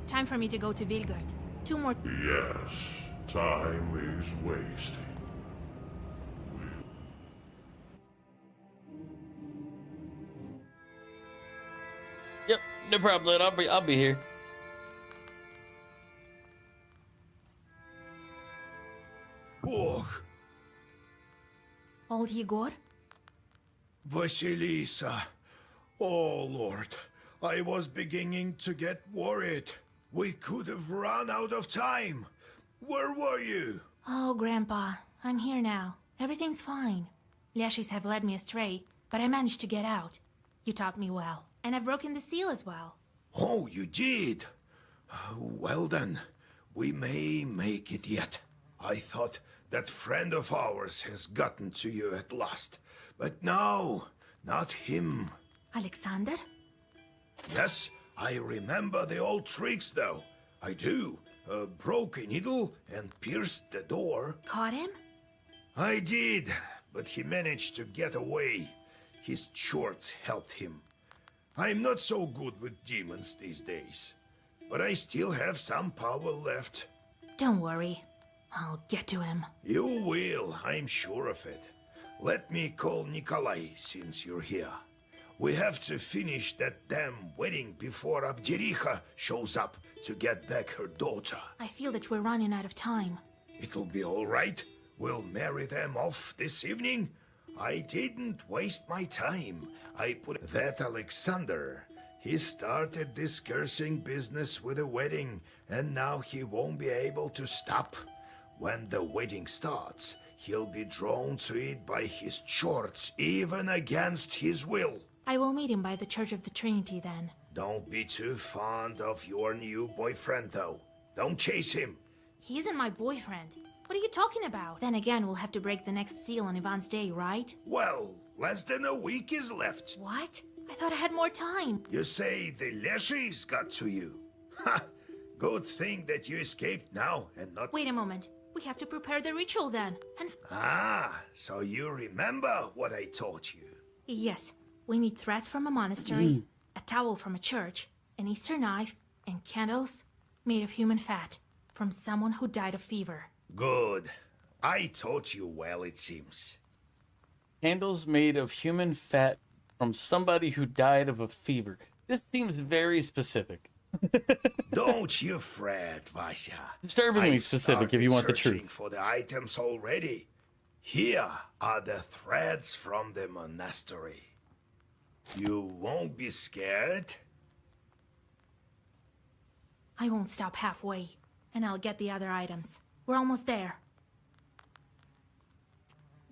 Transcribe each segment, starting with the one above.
Time for me to go to Vilgard. 2 more... Yes, time is wasting. Yep, no problem. I'll be here. Bog, Old Igor? Vasilisa. Oh, Lord. I was beginning to get worried. We could have run out of time. Where were you? Oh, Grandpa. I'm here now. Everything's fine. Lashis have led me astray, but I managed to get out. You taught me well. And I've broken the seal as well. Oh, you did? Well then, we may make it yet. I thought that friend of ours has gotten to you at last. But no, not him. Alexander? Yes, I remember the old tricks though. I do. Broke a needle and pierced the door. Caught him? I did, but he managed to get away. His shorts helped him. I'm not so good with demons these days, but I still have some power left. Don't worry. I'll get to him. You will, I'm sure of it. Let me call Nikolai since you're here. We have to finish that damn wedding before Abdericha shows up to get back her daughter. I feel that we're running out of time. It'll be all right. We'll marry them off this evening. I didn't waste my time. I put that Alexander. He started this cursing business with a wedding, and now he won't be able to stop. When the wedding starts, he'll be drawn to it by his shorts, even against his will. I will meet him by the Church of the Trinity then. Don't be too fond of your new boyfriend, though. Don't chase him. He isn't my boyfriend. What are you talking about? Then again, we'll have to break the next seal on Ivan's day, right? Well, less than a week is left. What? I thought I had more time. You say the Leshis got to you? Ha! Good thing that you escaped now and not... Wait a moment. We have to prepare the ritual then. And... Ah, so you remember what I taught you. Yes. We need threads from a monastery, a towel from a church, an Easter knife, and candles made of human fat from someone who died of fever. Good. I taught you well, it seems. Candles made of human fat from somebody who died of a fever. This seems very specific. Don't you fret, Vasya. Disturbingly I've specific if you want the started truth. for the items already. Here are the threads from the monastery. You won't be scared? I won't stop halfway, and I'll get the other items. We're almost there.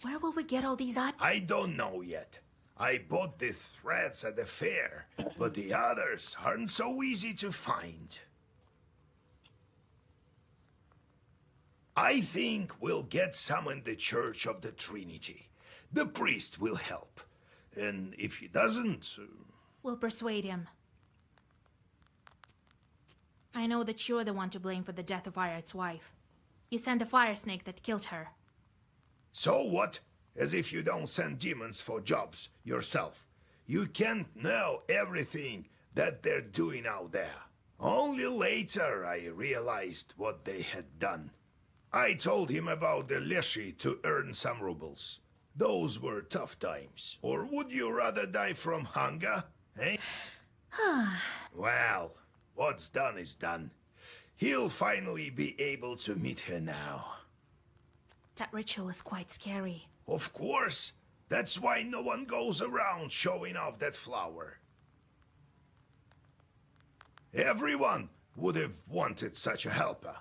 Where will we get all these items? I don't know yet. I bought these threads at the fair, but the others aren't so easy to find. I think we'll get some in the Church of the Trinity. The priest will help. And if he doesn't... We'll persuade him. I know that you're the one to blame for the death of Ayart's wife. You sent the fire snake that killed her. So what? As if you don't send demons for jobs yourself. You can't know everything that they're doing out there. Only later I realized what they had done. I told him about the Leshi to earn some rubles. Those were tough times. Or would you rather die from hunger, eh? Well, what's done is done. He'll finally be able to meet her now. That ritual is quite scary. Of course. That's why no one goes around showing off that flower. Everyone would have wanted such a helper.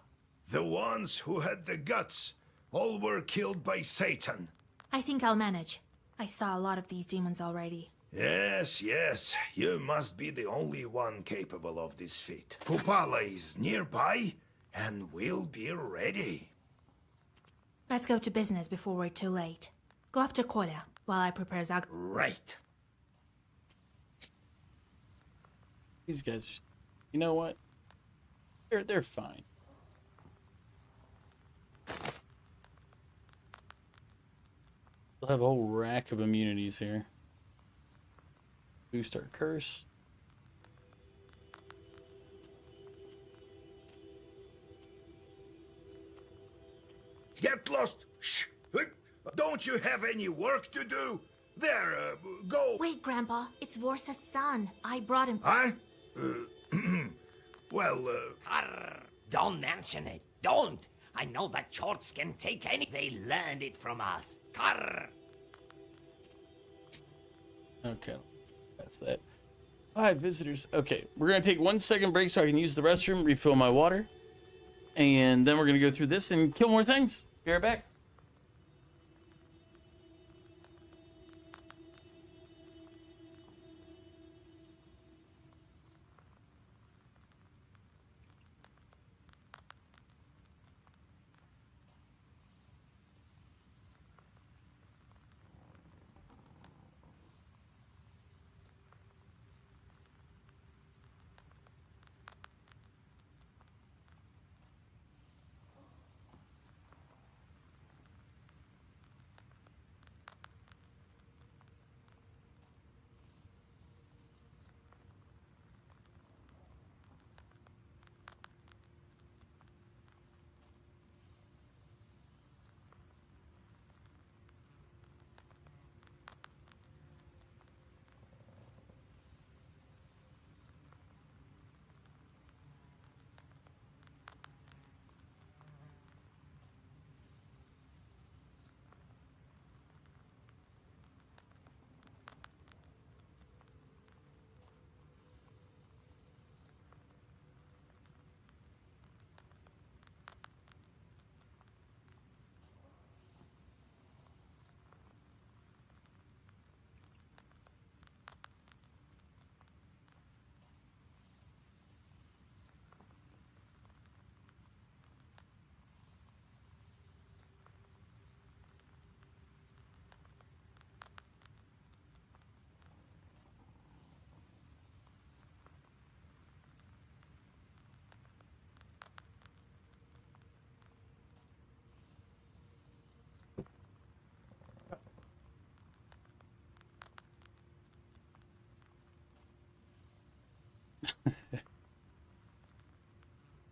The ones who had the guts all were killed by Satan. I think I'll manage. I saw a lot of these demons already. Yes, yes. You must be the only one capable of this feat. Pupala is nearby, and we'll be ready. Let's go to business before we're too late. Go after Kolya, while I prepare Zag... Right. These guys are... You know what? They're fine. We'll have a whole rack of immunities here. Boost our curse. Get lost! Shh! Don't you have any work to do? There, go. Wait, Grandpa. It's Vorsa's son. I brought him. Huh? Well, Arr, don't mention it. Don't. I know that Chorts can take any. They learned it from us. Arr. Okay, that's that. 5 visitors. Okay, we're gonna take 1 second break so I can use the restroom, refill my water, and then we're gonna go through this and kill more things. Be right back.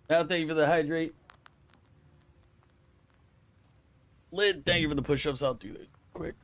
Now, thank you for the hydrate. Lid, thank you for the push-ups. I'll do that quick.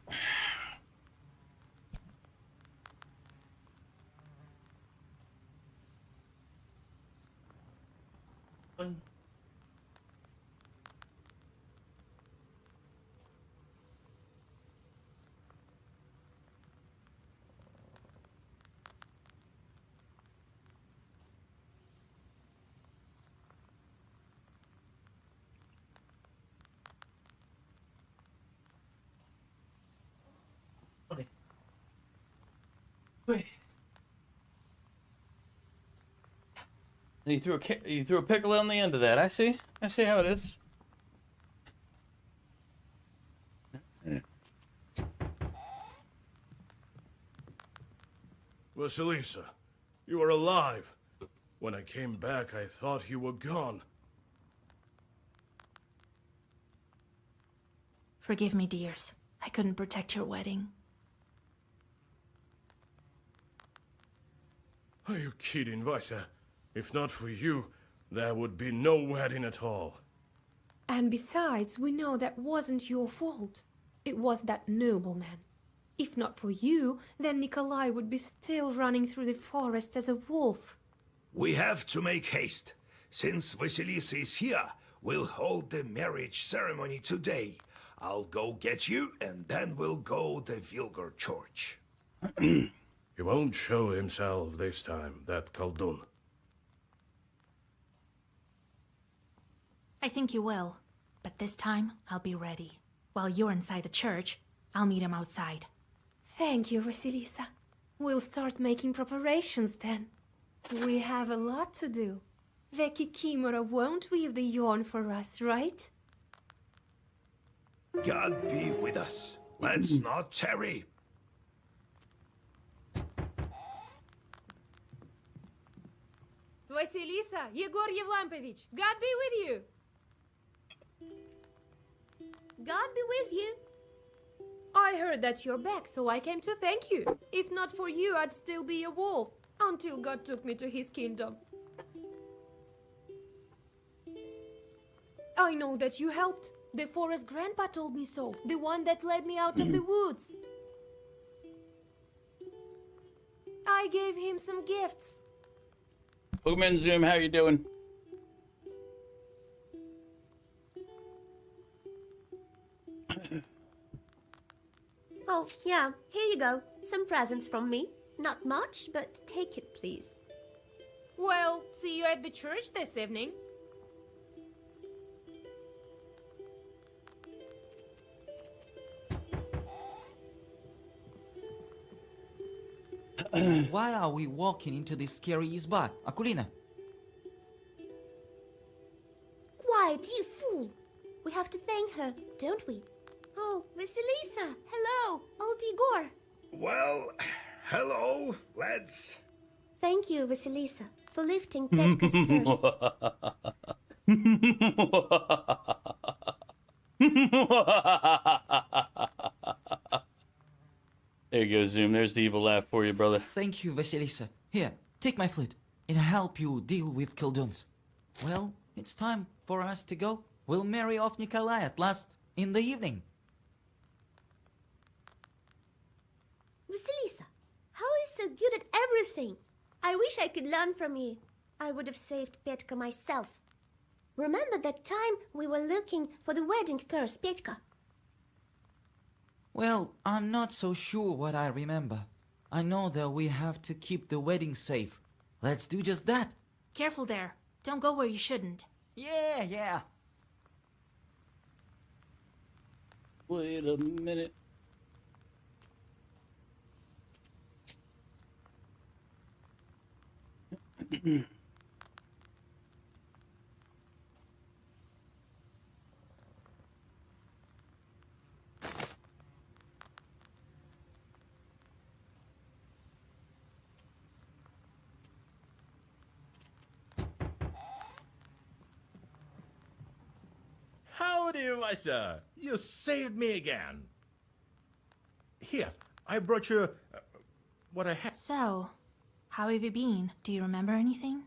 You threw a pickle on the end of that. I see how it is. Vasilisa, you are alive. When I came back, I thought you were gone. Forgive me, dears. I couldn't protect your wedding. Are you kidding, Vasia? If not for you, there would be no wedding at all. And besides, we know that wasn't your fault. It was that nobleman. If not for you, then Nikolai would be still running through the forest as a wolf. we have to make haste. Since Vasilisa is here, we'll hold the marriage ceremony today. I'll go get you, and then we'll go to Vilgar Church. He won't show himself this time, that Khaldun. I think you will. But this time, I'll be ready. While you're inside the church, I'll meet him outside. Thank you, Vasilisa. We'll start making preparations then. We have a lot to do. The Kikimora won't weave the yarn for us, right? God be with us. Let's not tarry. Vasilisa, Yegor Yevlampovich, God be with you. God be with you. I heard that you're back, so I came to thank you. If not for you, I'd still be a wolf, until God took me to his kingdom. I know that you helped. The forest grandpa told me so. The one that led me out of the woods. I gave him some gifts. Pokemon Zoom, how you doing? Oh, yeah, here you go. Some presents from me. Not much, but take it, please. Well, see you at the church this evening. Why are we walking into this scary izba, Akulina? Quiet, you fool! We have to thank her, don't we? Oh, Vasilisa! Hello, old Igor! Well, hello, lads. Thank you, Vasilisa, for lifting Petka's curse. There you go, Zoom. There's the evil laugh for you, brother. Thank you, Vasilisa. Here, take my flute. It'll help you deal with Kilduns. Well, it's time for us to go. We'll marry off Nikolai at last in the evening. Vasilisa, how are you so good at everything? I wish I could learn from you. I would have saved Petka myself. Remember that time we were looking for the wedding curse, Petka? Well, I'm not so sure what I remember. I know that we have to keep the wedding safe. Let's do just that. Careful there. Don't go where you shouldn't. Yeah. Wait a minute. Howdy, Visa. You saved me again. Here, I brought you what I have. So, how have you been? Do you remember anything?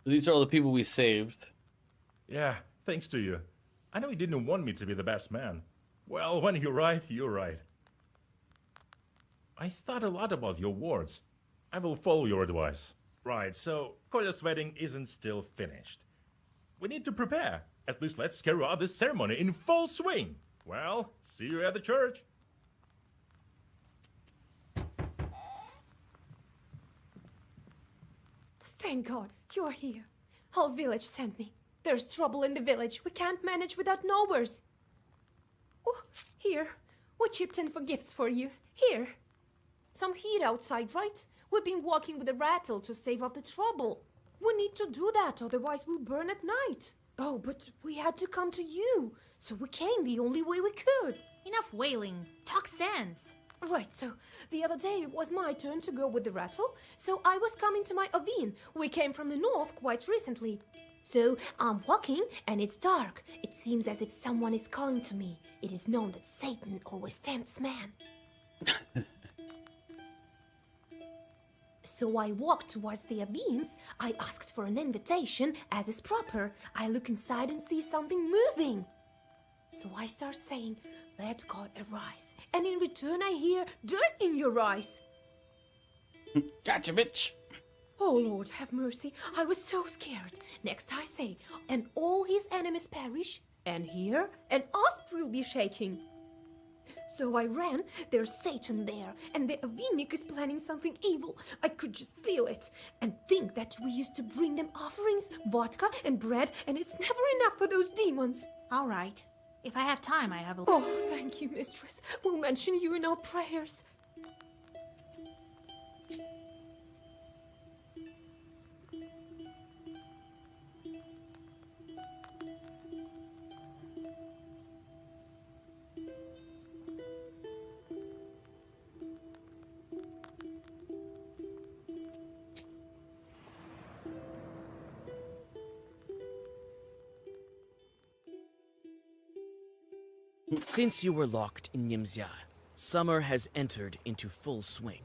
These are all the people we saved. Yeah, thanks to you. I know you didn't want me to be the best man. Well, when you're right, you're right. I thought a lot about your words. I will follow your advice. Right, so Kolya's wedding isn't still finished. We need to prepare. At least let's carry out this ceremony in full swing. Well, see you at the church. Thank God, you're here. Whole village sent me. There's trouble in the village. We can't manage without knowers. Oh, here. We chipped in for gifts for you. Here. Some heat outside, right? We've been walking with a rattle to stave off the trouble. We need to do that, otherwise we'll burn at night. Oh, but we had to come to you. So we came the only way we could. Enough wailing. Talk sense. Right, so the other day it was my turn to go with the rattle, so I was coming to my Avin. We came from the north quite recently. So I'm walking and it's dark. It seems as if someone is calling to me. It is known that Satan always tempts man. So I walked towards the Avins. I asked for an invitation, as is proper. I look inside and see something moving. So I start saying, "Let God arise." And in return I hear, "Dirt in your eyes." Gotcha, bitch. Oh Lord, have mercy. I was so scared. Next I say, "And all his enemies perish, and here, and us will be shaking." So I ran, there's Satan there, and the Avinik is planning something evil. I could just feel it. And think that we used to bring them offerings, vodka and bread, and it's never enough for those demons. All right. If I have time, I have a... Oh, thank you, mistress. We'll mention you in our prayers. Since you were locked in Nimzia, summer has entered into full swing.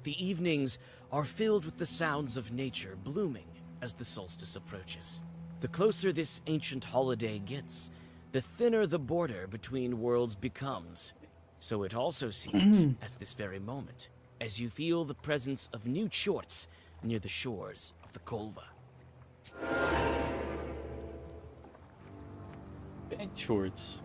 The evenings are filled with the sounds of nature blooming as the solstice approaches. The closer this ancient holiday gets, the thinner the border between worlds becomes. So it also seems at this very moment, as you feel the presence of new chorts near the shores of the Kolva. Bag shorts.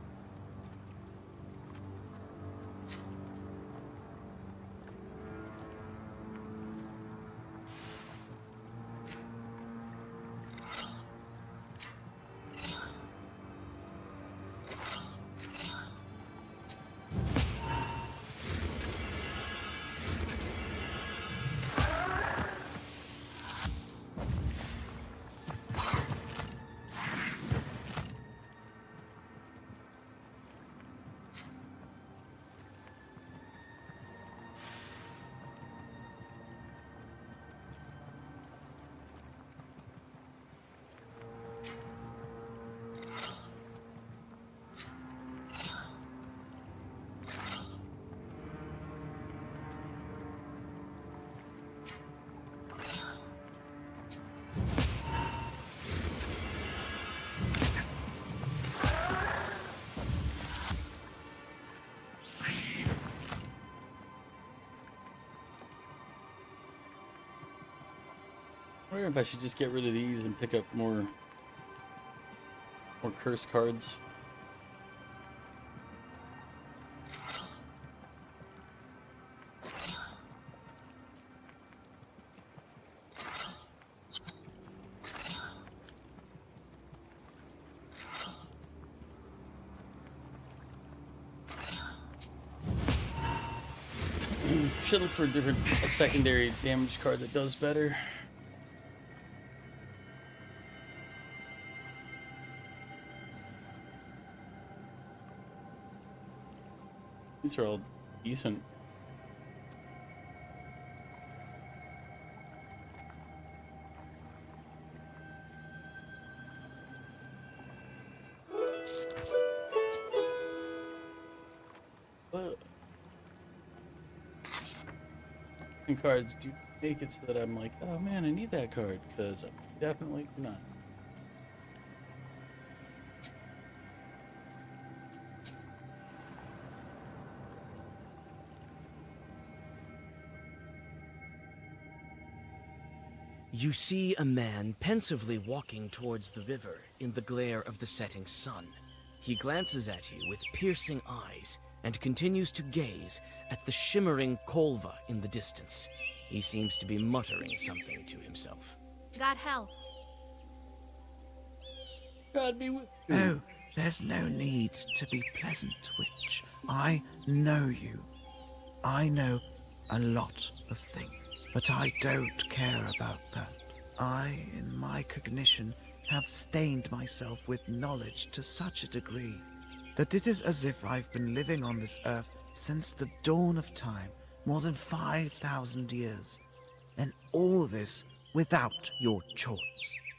I wonder if I should just get rid of these and pick up more curse cards. Should look for a secondary damage card that does better. These are all decent. But and cards do make it so that I'm like, oh man, I need that card, because I definitely do not. You see a man pensively walking towards the river in the glare of the setting sun. He glances at you with piercing eyes and continues to gaze at the shimmering Kolva in the distance. He seems to be muttering something to himself. God helps. God be with you. Oh, there's no need to be pleasant, witch. I know you. I know a lot of things, but I don't care about that. I, in my cognition, have stained myself with knowledge to such a degree that it is as if I've been living on this earth since the dawn of time, more than 5,000 years. And all this without your jorts.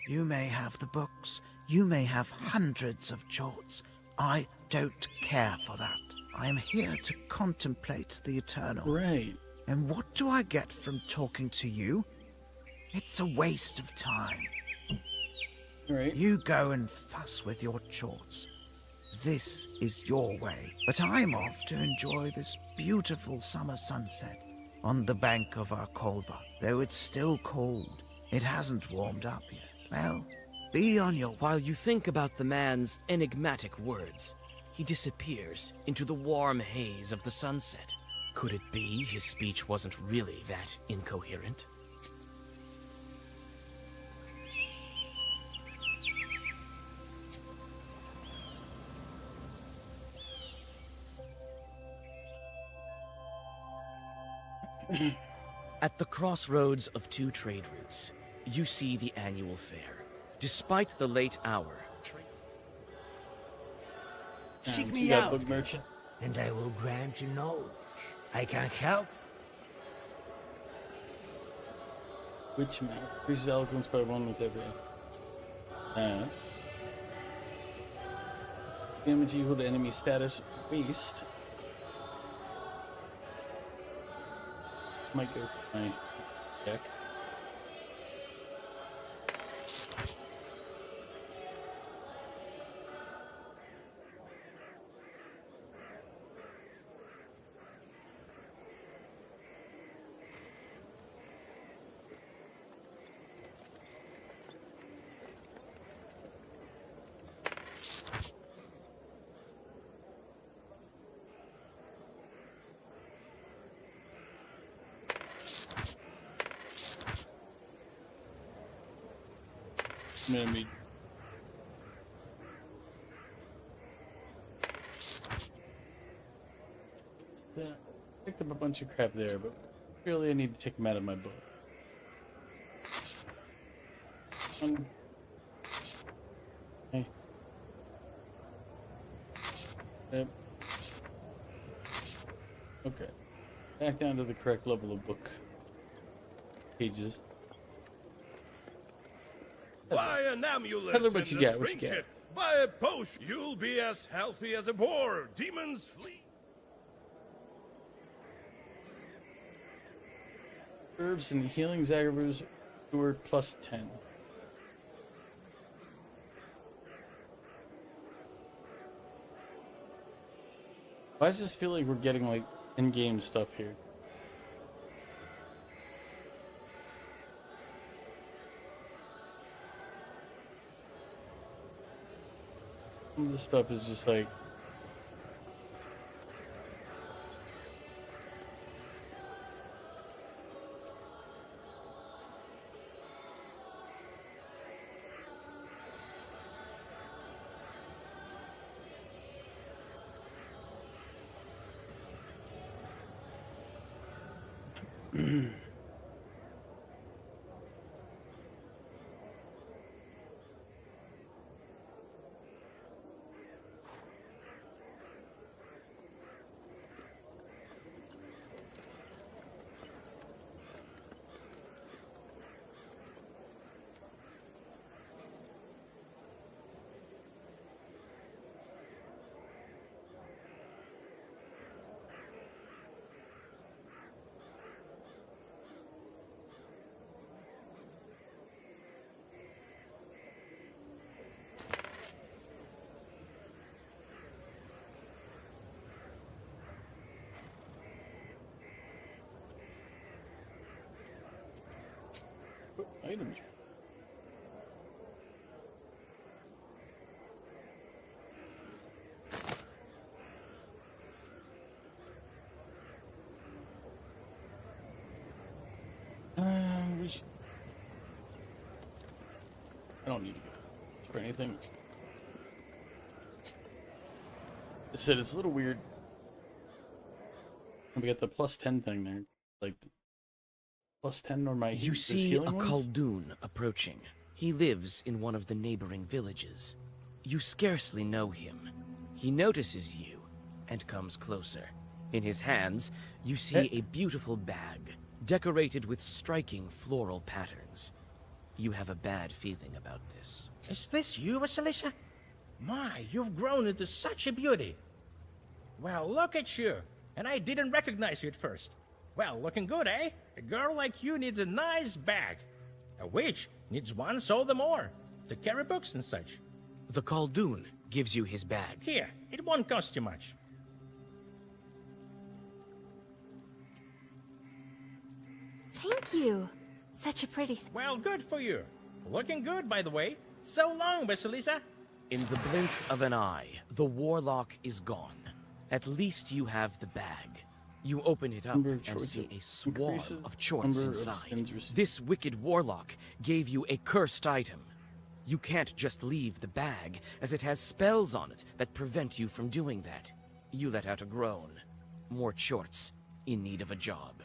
You may have the books, you may have hundreds of jorts. I don't care for that. I am here to contemplate the eternal. Right. And what do I get from talking to you? It's a waste of time. Right. You go and fuss with your jorts. This is your way. But I'm off to enjoy this beautiful summer sunset on the bank of our Kolva. Though it's still cold, it hasn't warmed up yet. Well, be on your... While you think about the man's enigmatic words, he disappears into the warm haze of the sunset. Could it be his speech wasn't really that incoherent? At the crossroads of two trade routes, you see the annual fair. Despite the late hour, Seek You me got out, book merchant. and I will grant you knowledge. I can help. Which map? Increases eloquence by 1 with every. Damage equal to enemy status waste. Might go for my deck. Maybe. Picked up a bunch of crap there, but really I need to take them out of my book. Okay. Yep. Okay. Back down to the correct level of book pages. Buy an amulet Tell her what and you a get, what you trinket. get. Buy a potion. You'll be as healthy as a boar. Demons flee. Herbs and healing Zagreus were plus 10. Why does this feel like we're getting like in-game stuff here? Some of this stuff is just like items. I don't need to go for anything. I said it's a little weird. We got the plus 10 thing there. Like, plus 10 or my You those see a healing ones? Khaldun approaching. He lives in one of the neighboring villages. You scarcely know him. He notices you and comes closer. In his hands, you see a beautiful bag, decorated with striking floral patterns. You have a bad feeling about this. Is this you, Vasilisa? My, you've grown into such a beauty. Well, look at you. And I didn't recognize you at first. Well, looking good, eh? A girl like you needs a nice bag. A witch needs one all the more, to carry books and such. The Khaldun gives you his bag. Here, it won't cost you much. Thank you. Such a pretty Well, good for you. Looking good, by the way. So long, Vasilisa. In the blink of an eye, the warlock is gone. At least you have the bag. You open it up Number of and chorts see a increases swarm of chorts number of inside. skins received. This wicked warlock gave you a cursed item. You can't just leave the bag, as it has spells on it that prevent you from doing that. You let out a groan. More chorts in need of a job.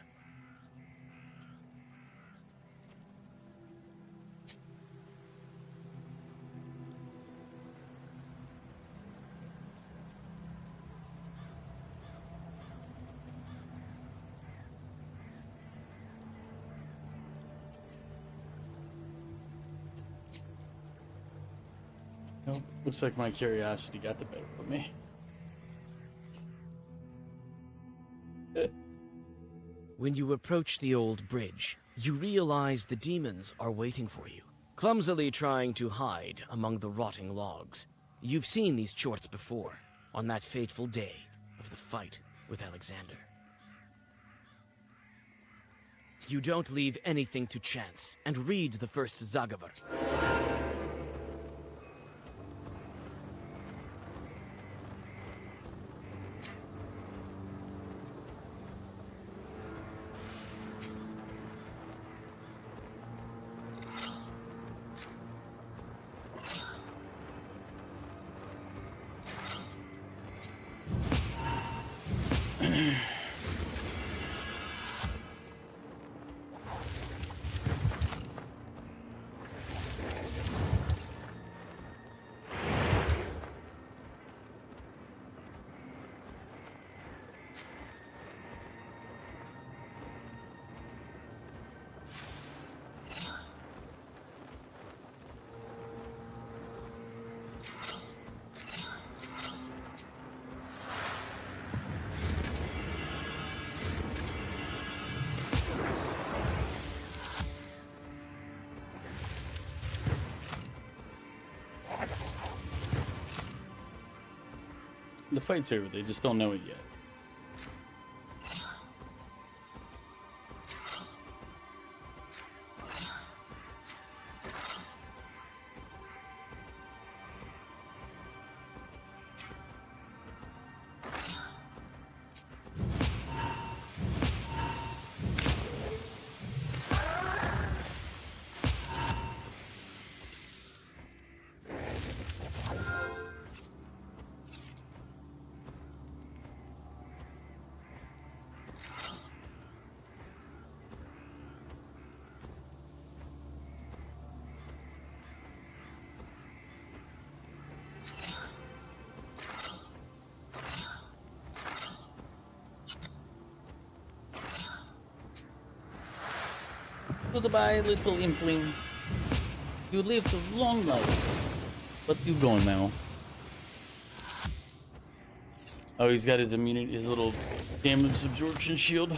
Nope. Looks like my curiosity got the better of me. When you approach the old bridge, you realize the demons are waiting for you, clumsily trying to hide among the rotting logs. You've seen these chorts before, on that fateful day of the fight with Alexander. You don't leave anything to chance, and read the first Zagavar. The fight's over. They just don't know it yet. Goodbye, little impling. You lived a long life. What you doing now? Oh, he's got his immunity, his little damage absorption shield.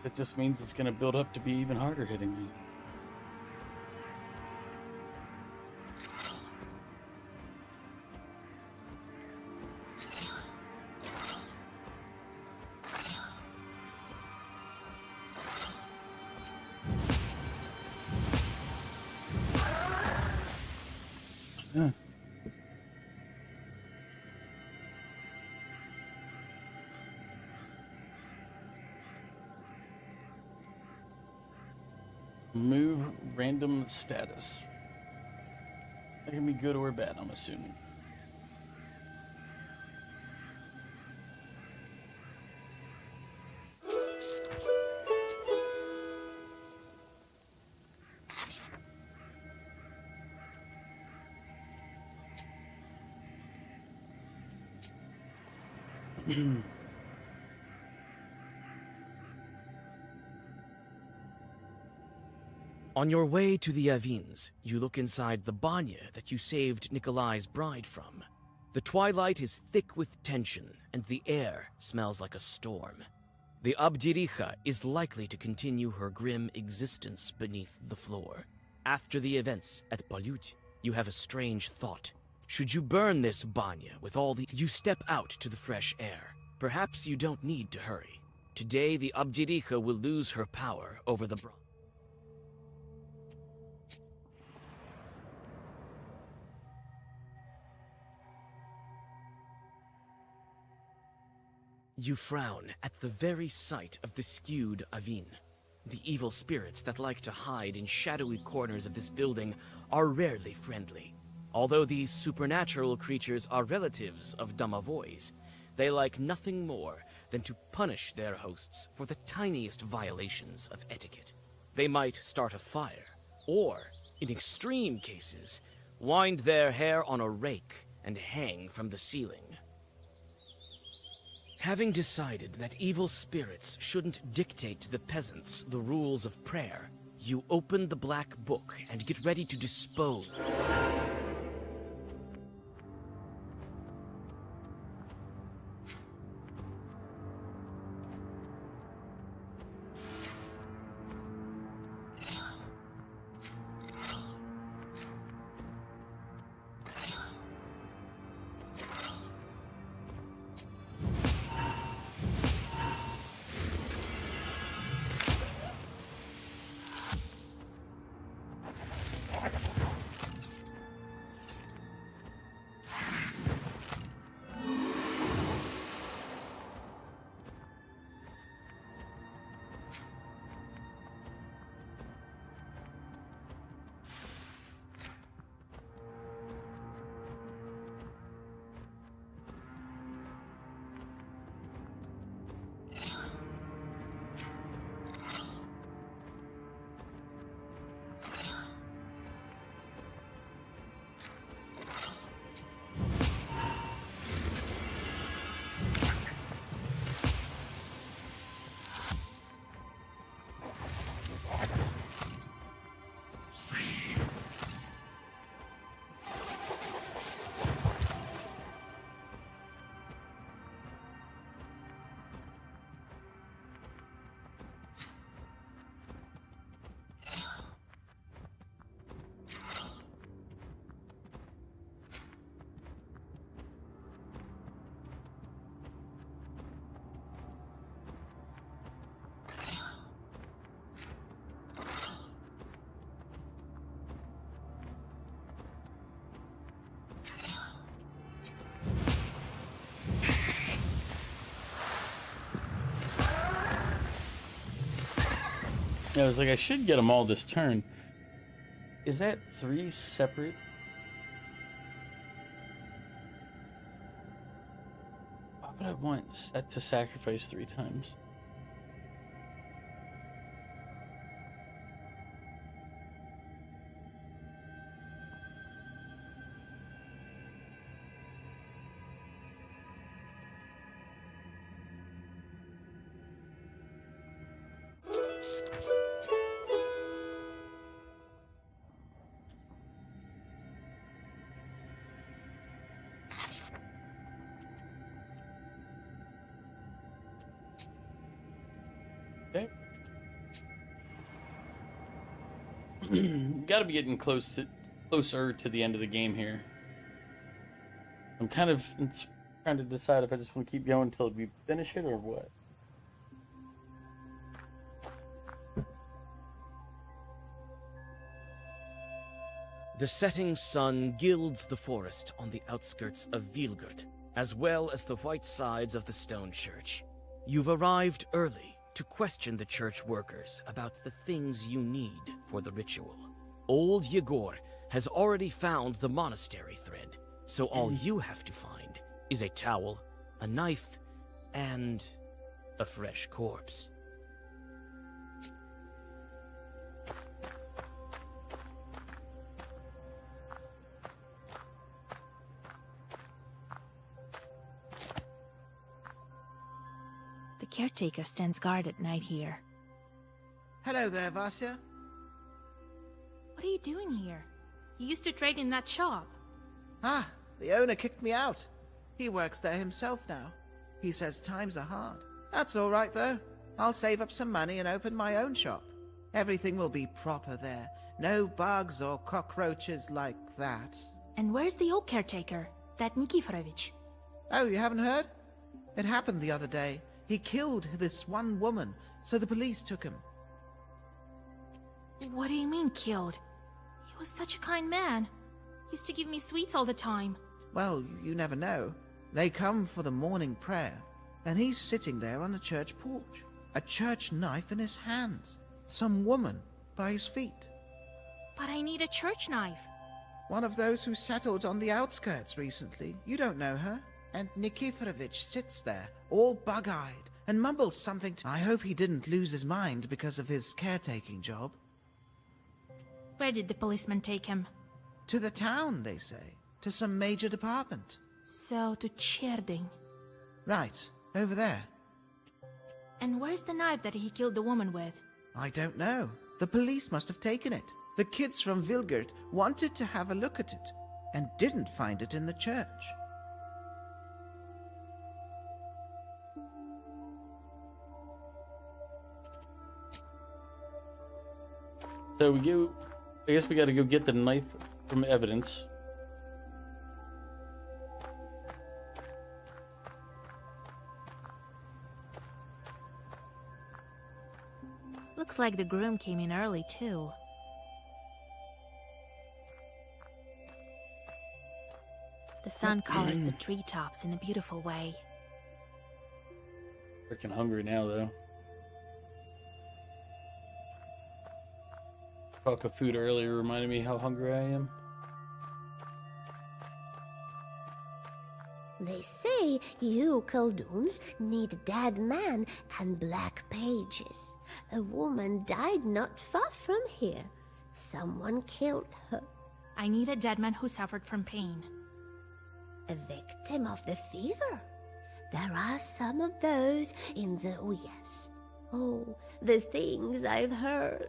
That just means it's gonna build up to be even harder hitting me. Huh. Move random status. That can be good or bad, I'm assuming. On your way to the Avines, you look inside the banya that you saved Nikolai's bride from. The twilight is thick with tension, and the air smells like a storm. The Abdiricha is likely to continue her grim existence beneath the floor. After the events at Balut, you have a strange thought. Should you burn this banya with all the... You step out to the fresh air. Perhaps you don't need to hurry. Today, the Abdiricha will lose her power over the... You frown at the very sight of the skewed Avin. The evil spirits that like to hide in shadowy corners of this building are rarely friendly. Although these supernatural creatures are relatives of Damavois, they like nothing more than to punish their hosts for the tiniest violations of etiquette. They might start a fire, or, in extreme cases, wind their hair on a rake and hang from the ceiling. Having decided that evil spirits shouldn't dictate to the peasants the rules of prayer, you open the black book and get ready to dispose. I was like, I should get them all this turn. Is that 3 separate? Why would I want to sacrifice 3 times? Okay. Got to be getting closer to the end of the game here. I'm kind of trying to decide if I just want to keep going until we finish it or what. The setting sun gilds the forest on the outskirts of Vilgurt, as well as the white sides of the stone church. You've arrived early to question the church workers about the things you need for the ritual. Old Yegor has already found the monastery thread, so all you have to find is a towel, a knife, and a fresh corpse. The caretaker stands guard at night here. Hello there, Vasya. What are you doing here? You used to trade in that shop. Ah, the owner kicked me out. He works there himself now. He says times are hard. That's all right, though. I'll save up some money and open my own shop. Everything will be proper there. No bugs or cockroaches like that. And where's the old caretaker? That Nikiforovich? Oh, you haven't heard? It happened the other day. He killed this one woman, so the police took him. What do you mean, killed? He was such a kind man. Used to give me sweets all the time. Well, you never know. They come for the morning prayer, and he's sitting there on the church porch, a church knife in his hands. Some woman by his feet. But I need a church knife. One of those who settled on the outskirts recently. You don't know her. And Nikiforovich sits there, all bug-eyed, and mumbles something to... I hope he didn't lose his mind because of his caretaking job. Where did the policeman take him? To the town, they say. To some major department. So, to Cherding. Right, over there. And where's the knife that he killed the woman with? I don't know. The police must have taken it. The kids from Vilgurt wanted to have a look at it, and didn't find it in the church. So we go. I guess we got to go get the knife from evidence. Looks like the groom came in early, too. The sun colors the treetops in a beautiful way. Freaking hungry now, though. Talk of food earlier reminded me how hungry I am. They say you Kolduns need a dead man and black pages. A woman died not far from here. Someone killed her. I need a dead man who suffered from pain. A victim of the fever. There are some of those in the Uyezd. Oh, the things I've heard.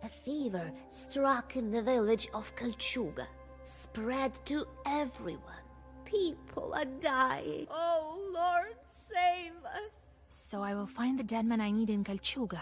A fever struck in the village of Kalchuga, spread to everyone. People are dying. Oh, Lord, save us. So I will find the dead man I need in Kalchuga.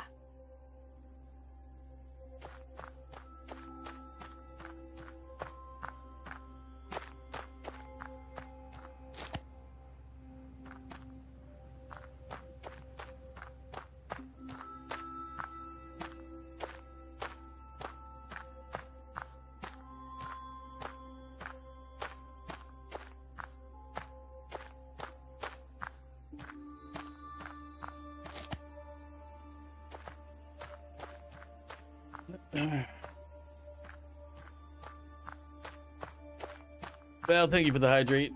Well, thank you for the hydrate.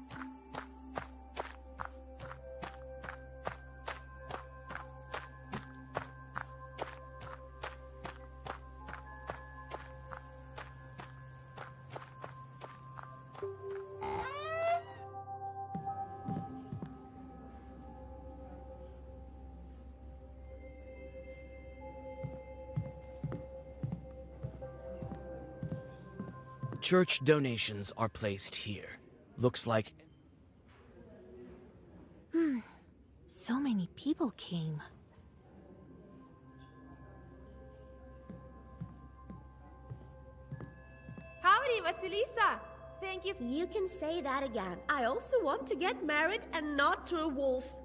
Church donations are placed here. Looks like So many people came. Howdy, Vasilisa! Thank you. You can say that again. I also want to get married and not to a wolf.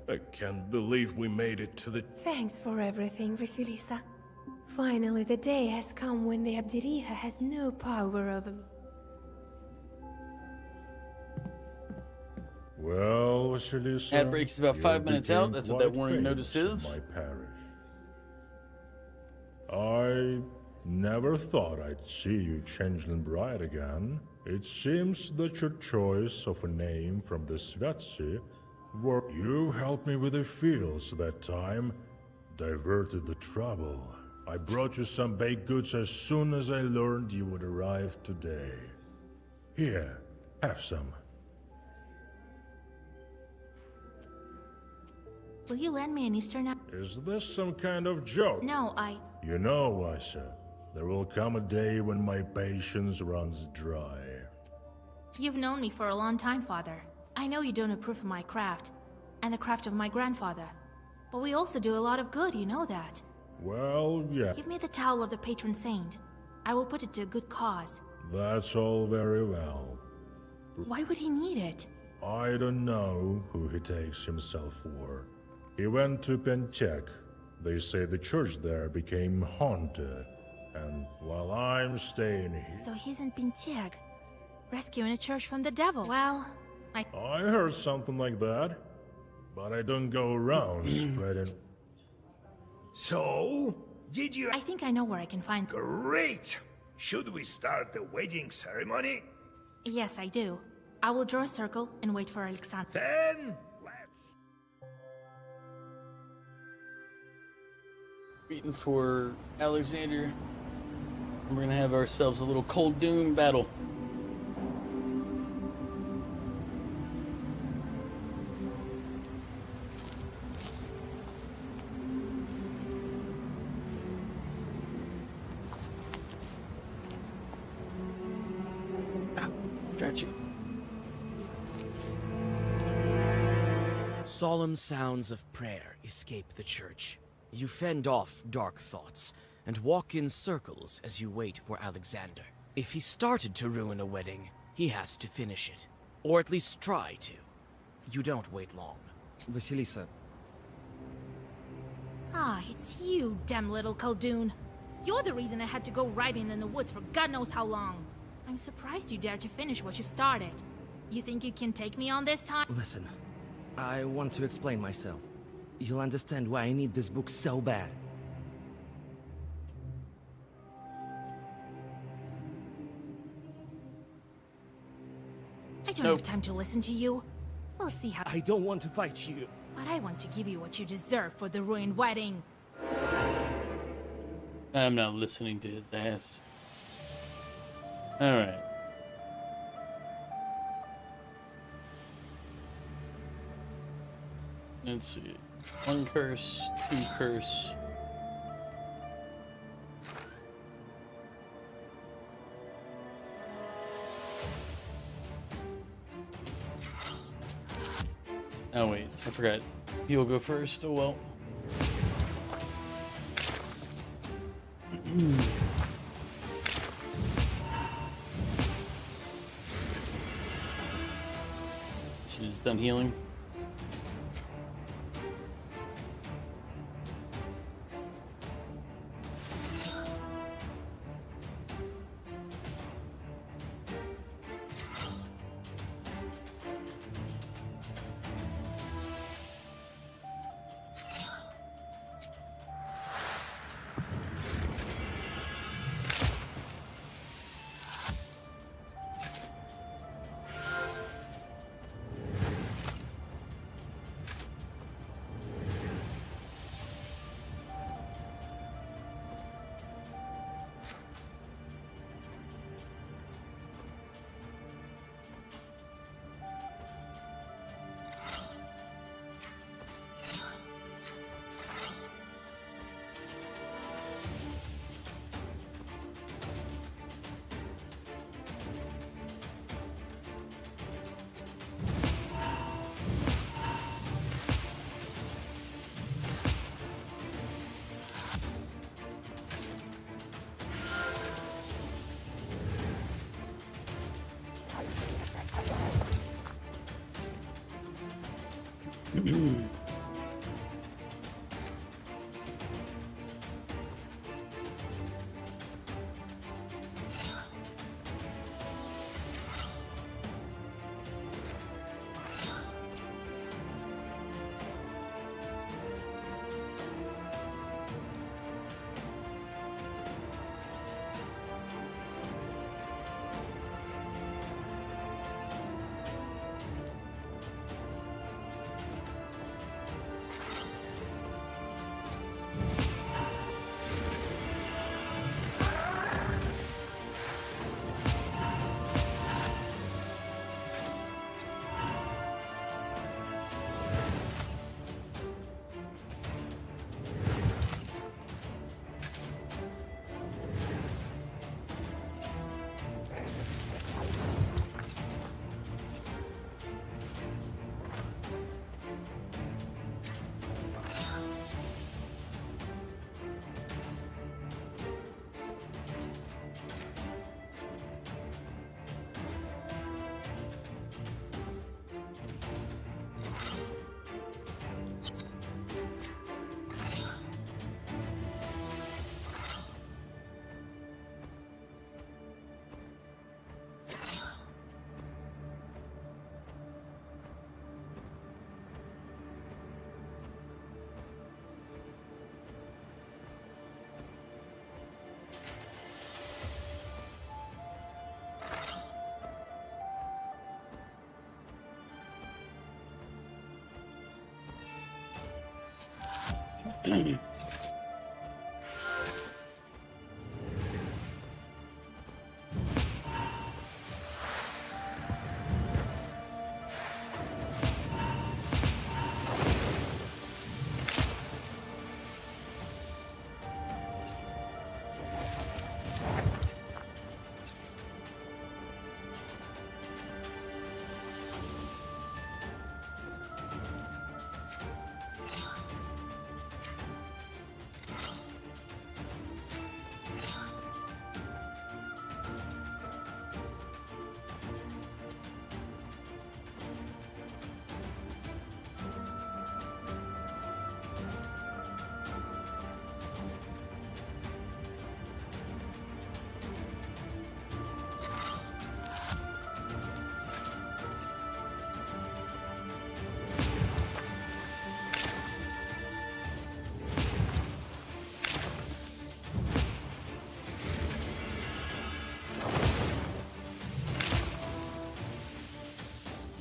I can't believe we made it to the... Thanks for everything, Vasilisa. Finally, the day has come when the Abderiha has no power over me. Well, Vasilisa, Ad break is about you 5 minutes out. became That's what that quite warning notice famous is. in my parish. I never thought I'd see you changeling bride again. It seems that your choice of a name from the Svetsi worked. You helped me with the fields that time, diverted the trouble. I brought you some baked goods as soon as I learned you would arrive today. Here, have some. Will you lend me an Easter knife? Is this some kind of joke? No, You know, Washa, there will come a day when my patience runs dry. You've known me for a long time, Father. I know you don't approve of my craft, and the craft of my grandfather. But we also do a lot of good, you know that. Well, yeah, Give me the towel of the patron saint. I will put it to a good cause. that's all very well. Why would he need it? I don't know who he takes himself for. He went to Penchek. They say the church there became haunted. And while I'm staying here... So he's in Pintieg, rescuing a church from the devil. Well, I heard something like that. But I don't go around spreading... So, did you... I think I know where I can find... Great! Should we start the wedding ceremony? Yes, I do. I will draw a circle and wait for Alexander. Then, let's... Waiting for Alexander. We're gonna have ourselves a little Cold Doom battle. Got you. solemn sounds of prayer escape the church. You fend off dark thoughts and walk in circles as you wait for Alexander. If he started to ruin a wedding, he has to finish it. Or at least try to. You don't wait long. Vasilisa, Ah, it's you, damn little Khaldun. You're the reason I had to go riding in the woods for God knows how long. I'm surprised you dared to finish what you've started. You think you can take me on this time? Listen, I want to explain myself. You'll understand why I need this book so bad. I don't have time to listen to you. We'll see how... I don't want to fight you. But I want to give you what you deserve for the ruined wedding. I'm not listening to his ass. Alright. Let's see. 1 curse, 2 curse. Oh wait, I forgot. He'll go first. Oh well. She's done healing.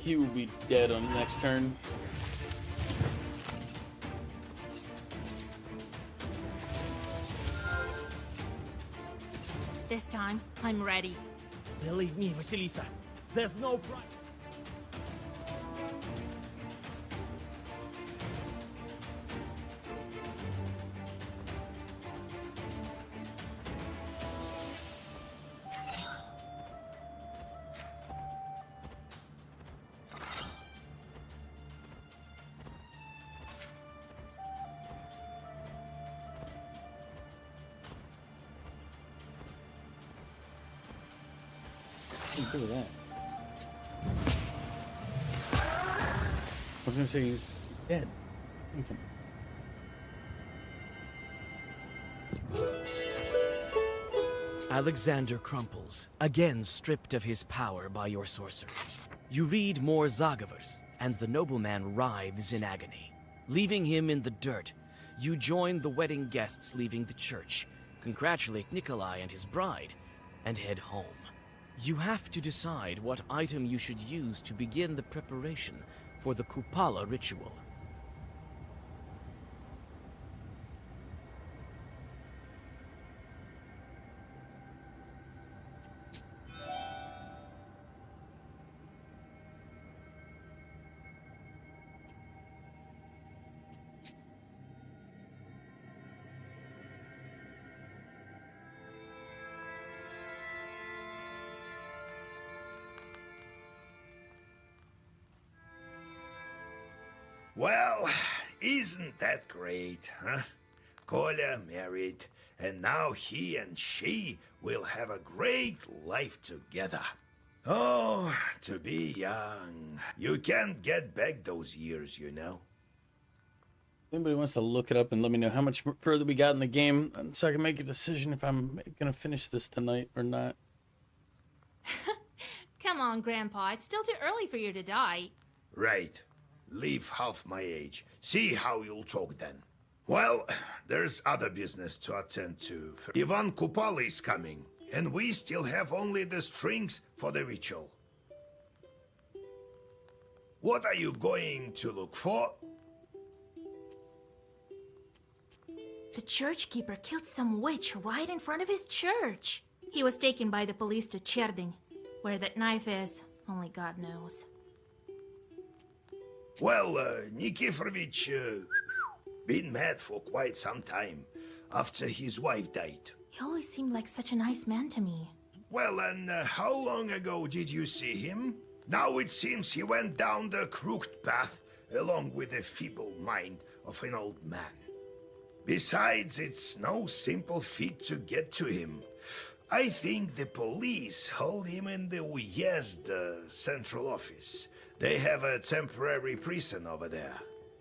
He will be dead on the next turn. This time, I'm ready. Believe me, Vasilisa, there's no price. Look at that. I was gonna say he's dead. Okay. Alexander crumples, again stripped of his power by your sorcery. You read more Zagavers, and the nobleman writhes in agony. Leaving him in the dirt, you join the wedding guests leaving the church, congratulate Nikolai and his bride, and head home. You have to decide what item you should use to begin the preparation for the Kupala ritual. Well, isn't that great, huh? Kolya married, and now he and she will have a great life together. Oh, to be young. You can't get back those years, you know. Anybody wants to look it up and let me know how much further we got in the game so I can make a decision if I'm going to finish this tonight or not. Come on, Grandpa. It's still too early for you to die. Right. Leave half my age. See how you'll talk then. Well, there's other business to attend to. Ivan Kupal is coming, and we still have only the strings for the ritual. What are you going to look for? The church keeper killed some witch right in front of his church. He was taken by the police to Cherding. Where that knife is, only God knows. Well, Nikiforovich, been mad for quite some time, after his wife died. He always seemed like such a nice man to me. Well, and how long ago did you see him? Now it seems he went down the crooked path, along with the feeble mind of an old man. Besides, it's no simple feat to get to him. I think the police hold him in the Uyezd central office. They have a temporary prison over there.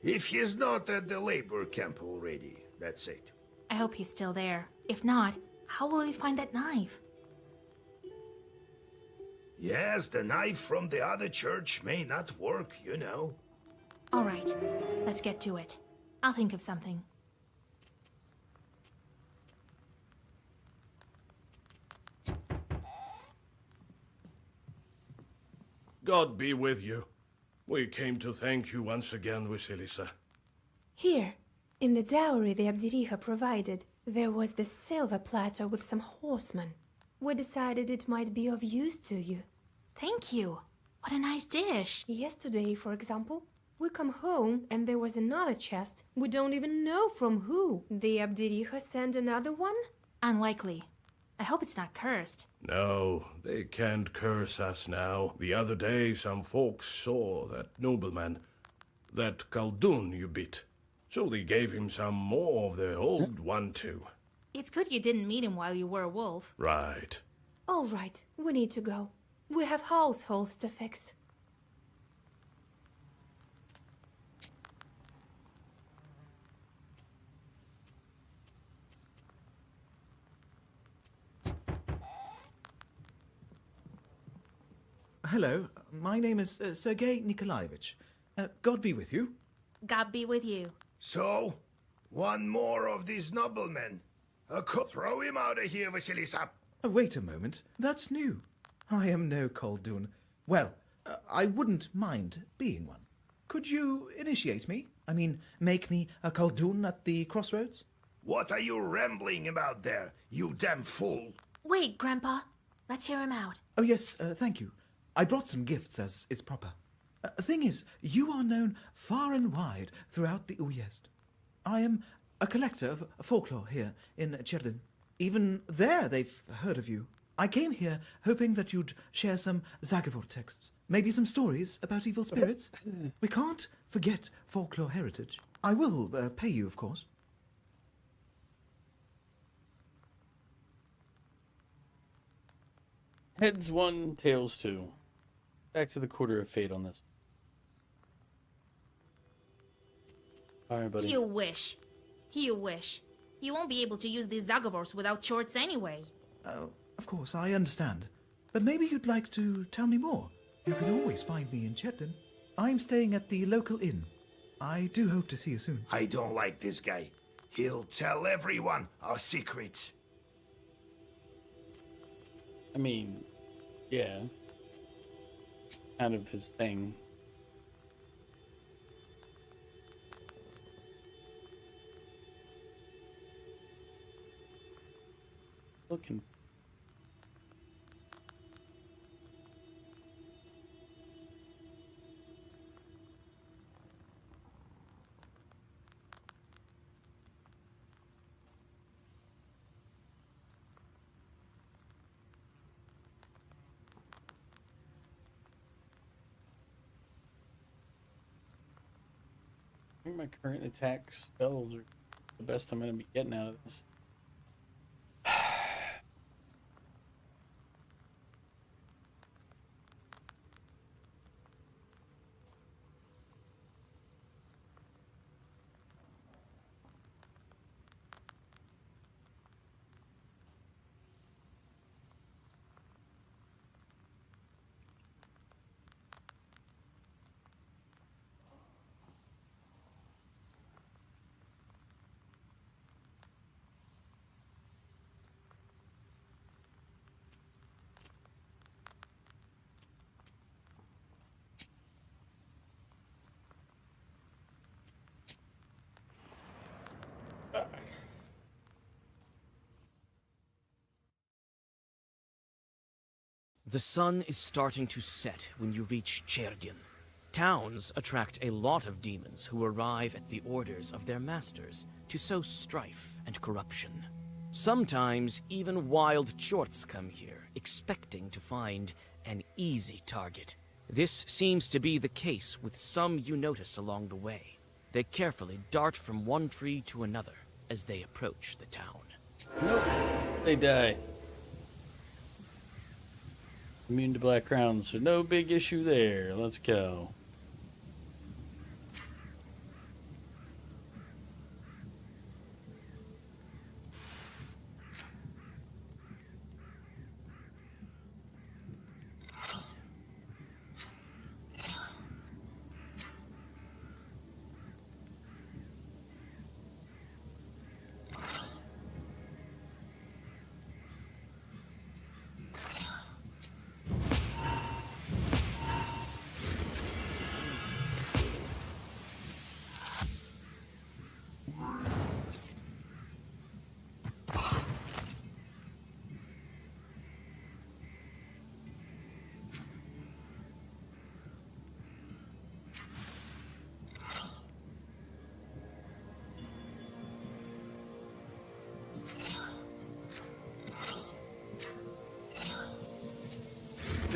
If he's not at the labor camp already, that's it. I hope he's still there. If not, how will we find that knife? Yes, the knife from the other church may not work, you know. All right, let's get to it. I'll think of something. God be with you. We came to thank you once again, Vasilisa. Here, in the dowry the Abdiriha provided, there was this silver platter with some horsemen. We decided it might be of use to you. Thank you. What a nice dish. Yesterday, for example, we come home and there was another chest. We don't even know from who. The Abdiriha sent another one? Unlikely. I hope it's not cursed. No, they can't curse us now. The other day some folks saw that nobleman, that Khaldun you beat. So they gave him some more of the old one too. It's good you didn't meet him while you were a wolf. Right. All right, we need to go. We have households to fix. Hello, my name is Sergei Nikolaevich. God be with you. God be with you. So, one more of these noblemen. Throw him out of here, Vasilisa. Wait a moment, that's new. I am no Khaldun. Well, I wouldn't mind being one. Could you initiate me? I mean, make me a Khaldun at the crossroads? What are you rambling about there, you damn fool? Wait, Grandpa. Let's hear him out. Oh yes, thank you. I brought some gifts, as is proper. Thing is, you are known far and wide throughout the Uyezd. I am a collector of folklore here in Cherdin. Even there they've heard of you. I came here hoping that you'd share some Zagavor texts, maybe some stories about evil spirits. We can't forget folklore heritage. I will pay you, of course. Heads 1, tails 2. Back to the Quarter of Fate on this. Alright, buddy. You wish. You wish. You won't be able to use these Zagavors without shorts anyway. Oh, of course, I understand. But maybe you'd like to tell me more. You can always find me in Cherdin. I'm staying at the local inn. I do hope to see you soon. I don't like this guy. He'll tell everyone our secrets. I mean, yeah. Kind of his thing. Looking. I think my current attack spells are the best I'm going to be getting out of this. The sun is starting to set when you reach Chergin. Towns attract a lot of demons who arrive at the orders of their masters to sow strife and corruption. Sometimes even wild chorts come here, expecting to find an easy target. This seems to be the case with some you notice along the way. They carefully dart from one tree to another as they approach the town. Nope. They die. Immune to black crowns, so no big issue there. Let's go.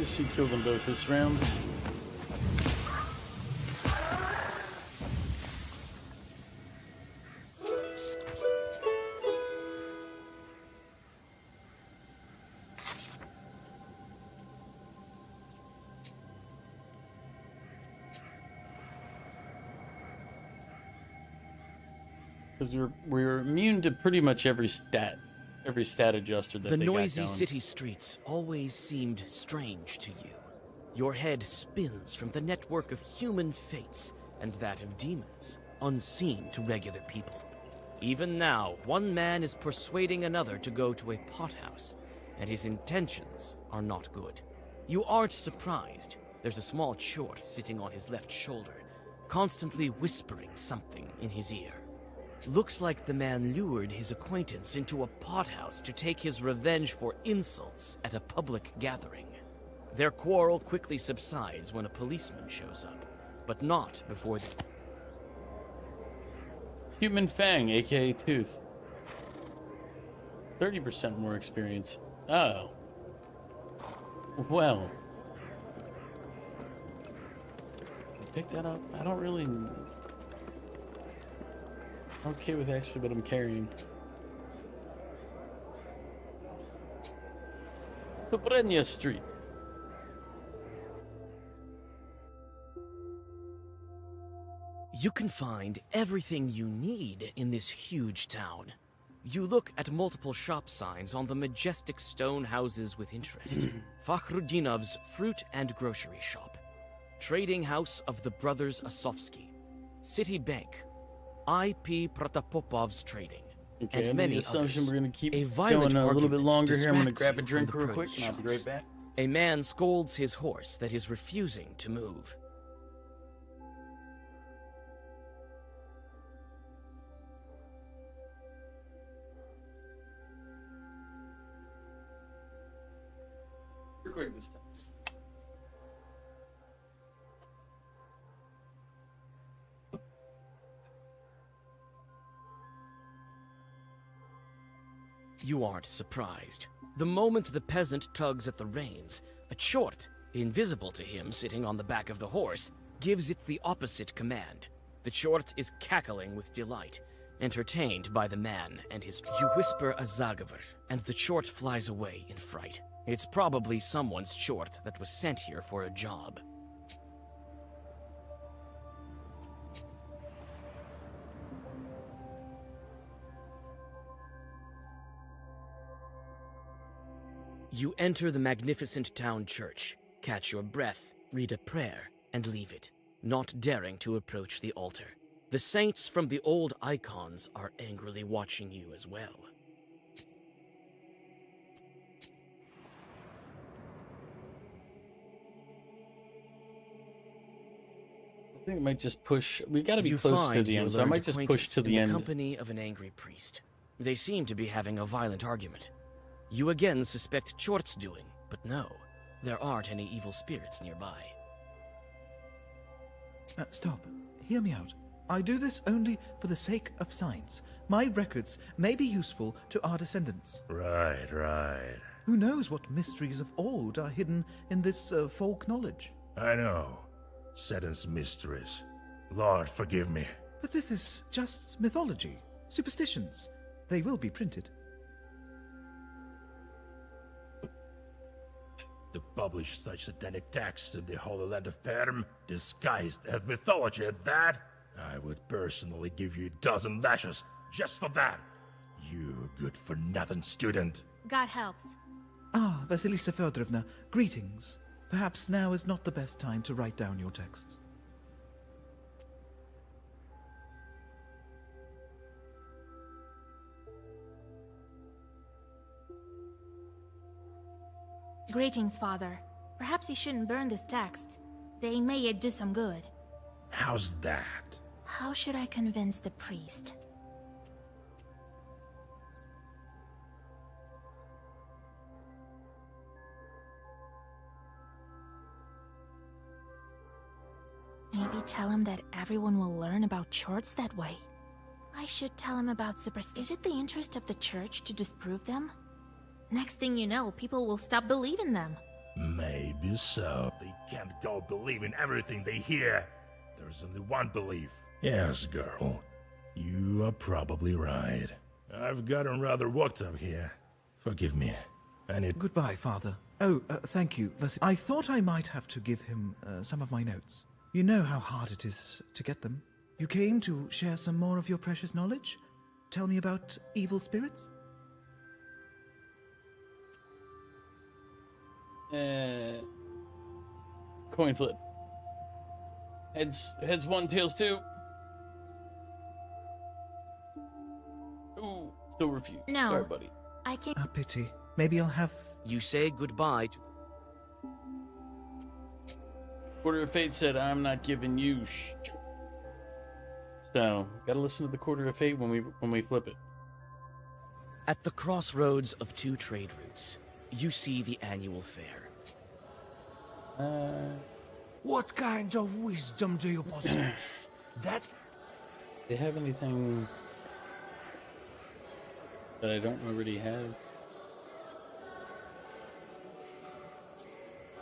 She killed them both this round. Because we're immune to pretty much every stat adjuster that The they noisy got going. city streets always seemed strange to you. Your head spins from the network of human fates and that of demons, unseen to regular people. Even now, one man is persuading another to go to a pothouse, and his intentions are not good. You aren't surprised. There's a small chort sitting on his left shoulder, constantly whispering something in his ear. Looks like the man lured his acquaintance into a pothouse to take his revenge for insults at a public gathering. Their quarrel quickly subsides when a policeman shows up, but not before the... Human Fang, aka Tooth. 30% more experience. Oh. Well. Pick that up. I don't really... Okay with actually what I'm carrying. Tobrenia Street. You can find everything you need in this huge town. You look at multiple shop signs on the majestic stone houses with interest. Fakhrudinov's fruit and grocery shop. Trading house of the brothers Asofsky. City Bank. I.P. Protopopov's trading. Okay, and many assumption others. we're gonna keep A violent going a little bit argument longer here. I'm gonna distracts grab a you drink from real the quick produce and I'll be right shops. back. A man scolds his horse that is refusing to move. Quick this time. You aren't surprised. The moment the peasant tugs at the reins, a chort, invisible to him sitting on the back of the horse, gives it the opposite command. The chort is cackling with delight, entertained by the man and his... You whisper a zagavar, and the chort flies away in fright. It's probably someone's chort that was sent here for a job. You enter the magnificent town church, catch your breath, read a prayer, and leave it, not daring to approach the altar. The saints from the old icons are angrily watching you as well. I think I might just push. We gotta be You close to find the your end, so I learned might just push acquaintance to the in end. the company of an angry priest. They seem to be having a violent argument. You again suspect Chort's doing, but no. There aren't any evil spirits nearby. Stop. Hear me out. I do this only for the sake of science. My records may be useful to our descendants. Right. Who knows what mysteries of old are hidden in this folk knowledge? I know. Satan's mysteries. Lord, forgive me. But this is just mythology, superstitions. They will be printed. To publish such satanic texts in the Holy Land of Ferm, disguised as mythology at that, I would personally give you a dozen lashes just for that. You good-for-nothing student. God helps. Ah, Vasilisa Feodorovna, greetings. Perhaps now is not the best time to write down your texts. Greetings, Father. Perhaps you shouldn't burn this text. They may yet do some good. How's that? How should I convince the priest? Maybe tell him that everyone will learn about charts that way. I should tell him about superstition. Is it the interest of the church to disprove them? Next thing you know, people will stop believing them. Maybe so. They can't go believing everything they hear. There's only one belief. Yes, girl. You are probably right. I've gotten rather worked up here. Forgive me. I need... Goodbye, Father. Oh, thank you, I thought I might have to give him some of my notes. You know how hard it is to get them. You came to share some more of your precious knowledge? Tell me about evil spirits? Coin flip. Heads one, tails two. Ooh, still refused. No. Sorry, buddy. I can't. A pity. Maybe I'll have... You say goodbye to... Quarter of Fate said, I'm not giving you shit. So, gotta listen to the Quarter of Fate when we flip it. At the crossroads of two trade routes, you see the annual fair. What kind of wisdom do you possess? That... They have anything that I don't already have?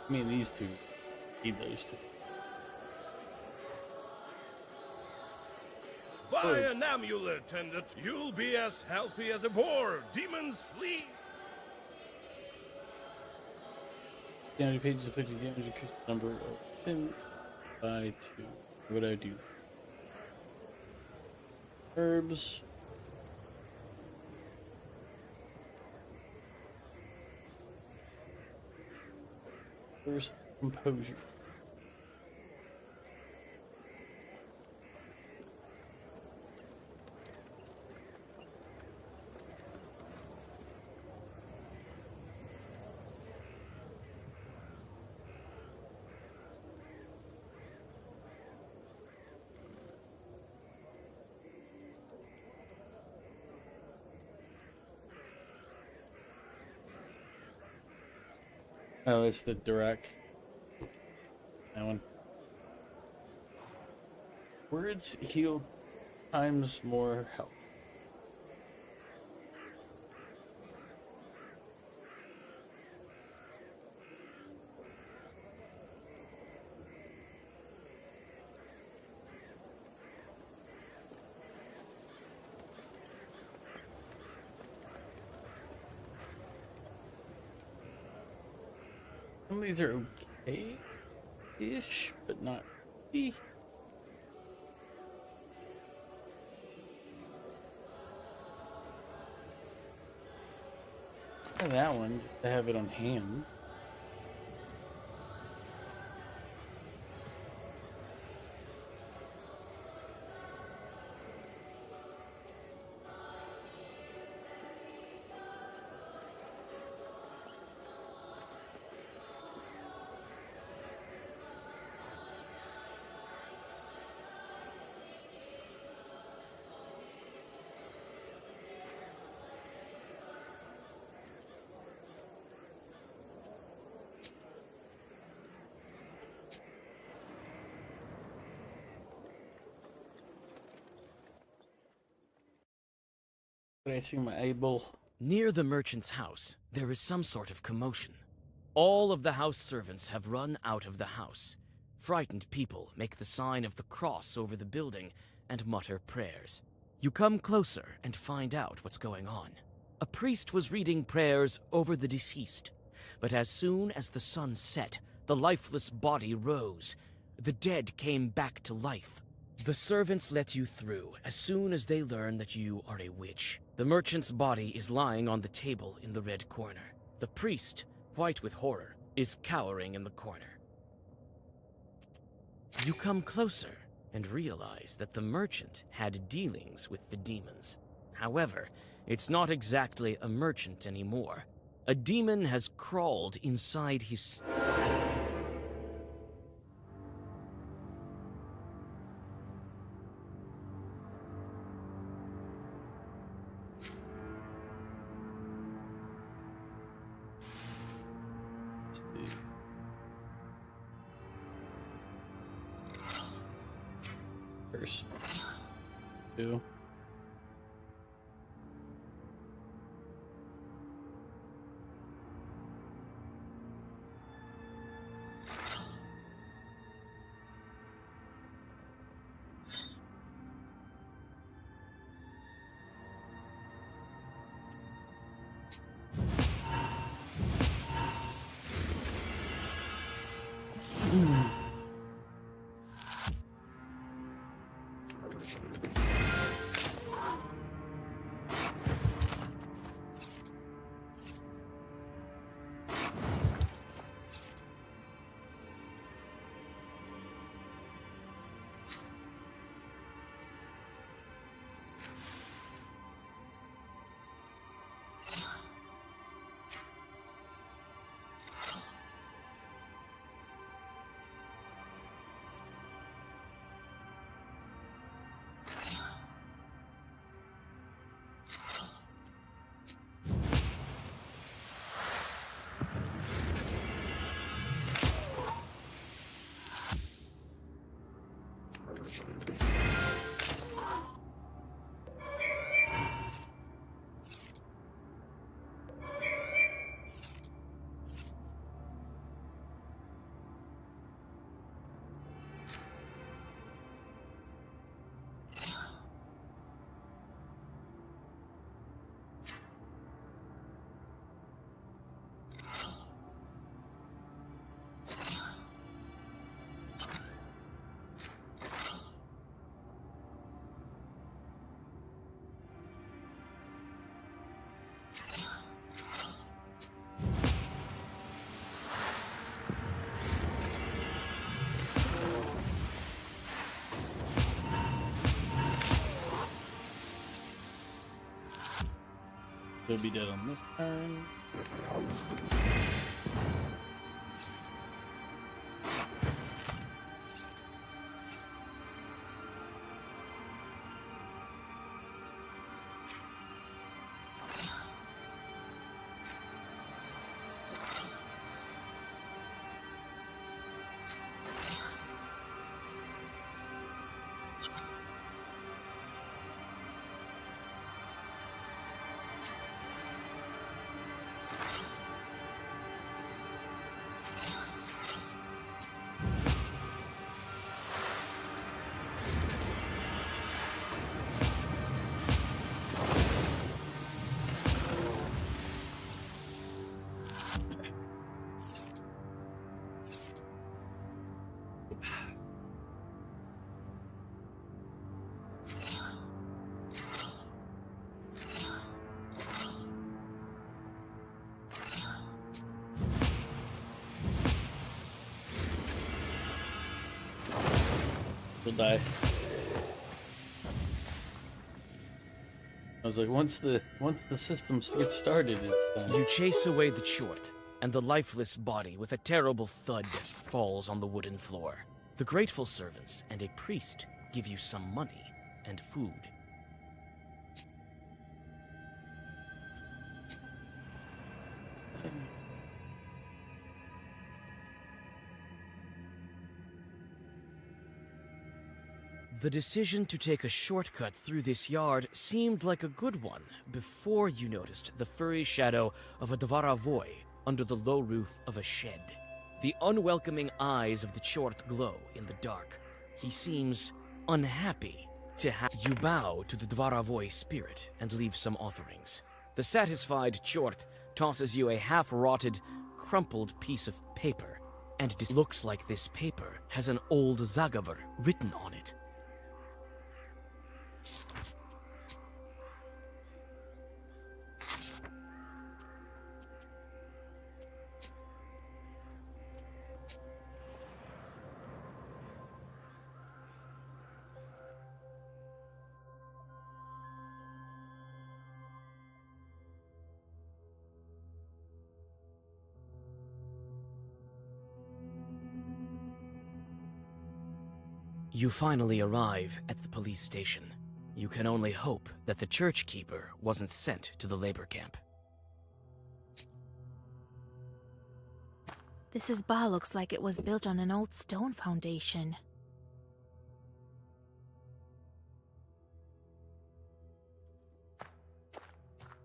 I mean, these two. Need those two. Buy an amulet, and you'll be as healthy as a boar. Demons flee. 300 pages of 50 damage, increase the number of pins by 2. What do I do? Herbs. First, composure. Oh, it's the direct. That one. Words heal times more health. Some of these are okay-ish, but not really. That one, to have it on hand. Scratching my eyeball. Near the merchant's house, there is some sort of commotion. All of the house servants have run out of the house. Frightened people make the sign of the cross over the building and mutter prayers. You come closer and find out what's going on. A priest was reading prayers over the deceased, but as soon as the sun set, the lifeless body rose. The dead came back to life. The servants let you through as soon as they learn that you are a witch. The merchant's body is lying on the table in the red corner. The priest, white with horror, is cowering in the corner. You come closer and realize that the merchant had dealings with the demons. However, it's not exactly a merchant anymore. A demon has crawled inside his... First. Two. He'll be dead on this turn. He'll die. I was like, once the system gets started, it's You chase away the chort, and the lifeless body with a terrible thud falls on the wooden floor. The grateful servants and a priest give you some money and food. The decision to take a shortcut through this yard seemed like a good one before you noticed the furry shadow of a Dvaravoy under the low roof of a shed. The unwelcoming eyes of the Chort glow in the dark. He seems unhappy to have you bow to the Dvaravoy spirit and leave some offerings. The satisfied Chort tosses you a half-rotted, crumpled piece of paper, and it looks like this paper has an old Zagavar written on it. You finally arrive at the police station. You can only hope that the church keeper wasn't sent to the labor camp. This Isba looks like it was built on an old stone foundation.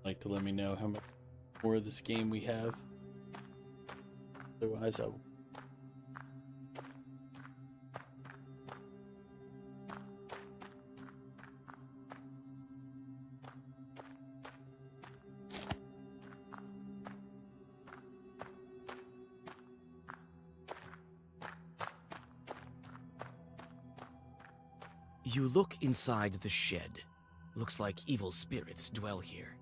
Like to let me know how much more of this game we have. Otherwise, I'll. You look inside the shed. Looks like evil spirits dwell here.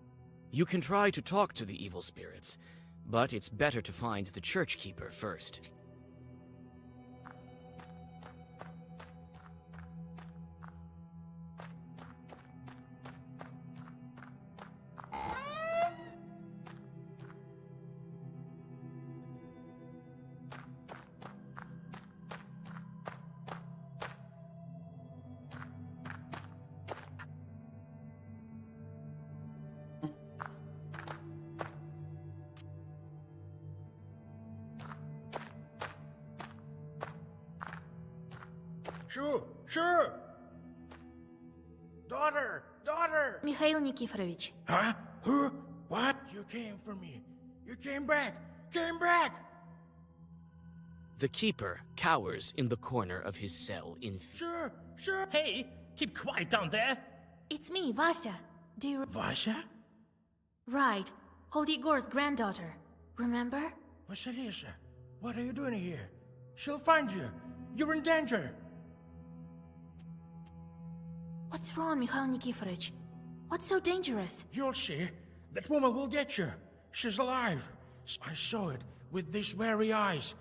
You can try to talk to the evil spirits, but it's better to find the church keeper first. Sure. Daughter! Mikhail Nikiforovich. Huh? Who? What? You came for me. You came back! The keeper cowers in the corner of his cell in fear. Sure. Hey, keep quiet down there. It's me, Vasya. Do you... Vasya? Right. Old Igor's granddaughter. Remember? Vasilisa, what are you doing here? She'll find you. You're in danger. What's wrong, Mikhail Nikiforovich? What's so dangerous? You'll see. That woman will get you. She's alive. I saw it with these very eyes.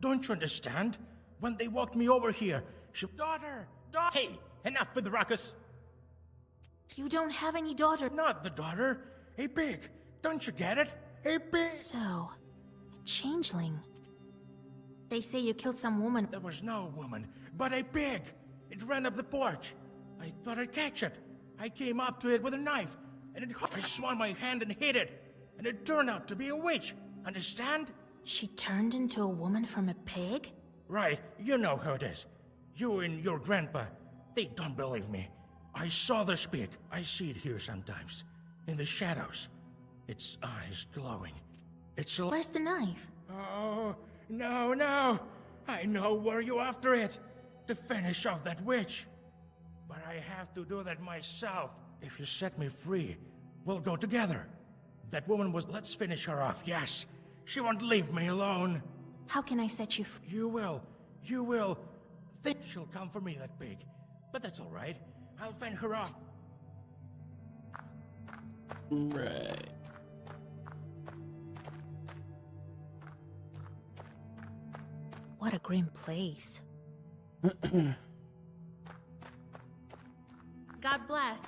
Don't you understand? When they walked me over here, she... Daughter! Hey, enough with the ruckus. You don't have any daughter. Not the daughter. A pig. Don't you get it? A pig. So, a changeling. They say you killed some woman. There was no woman, but a pig. It ran up the porch. I thought I'd catch it. I came up to it with a knife, and I swung my hand and hit it, and it turned out to be a witch. Understand? She turned into a woman from a pig? Right, you know how it is. You and your grandpa, they don't believe me. I saw this pig. I see it here sometimes, in the shadows. Its eyes glowing. It's Where's the knife? Oh, no. I know where you're after it. To finish off that witch. But I have to do that myself. If you set me free, we'll go together. That woman was... Let's finish her off, yes. She won't leave me alone. How can I set you free? You will. Think she'll come for me, that pig. But that's all right. I'll fend her off. Right. What a grim place. God bless.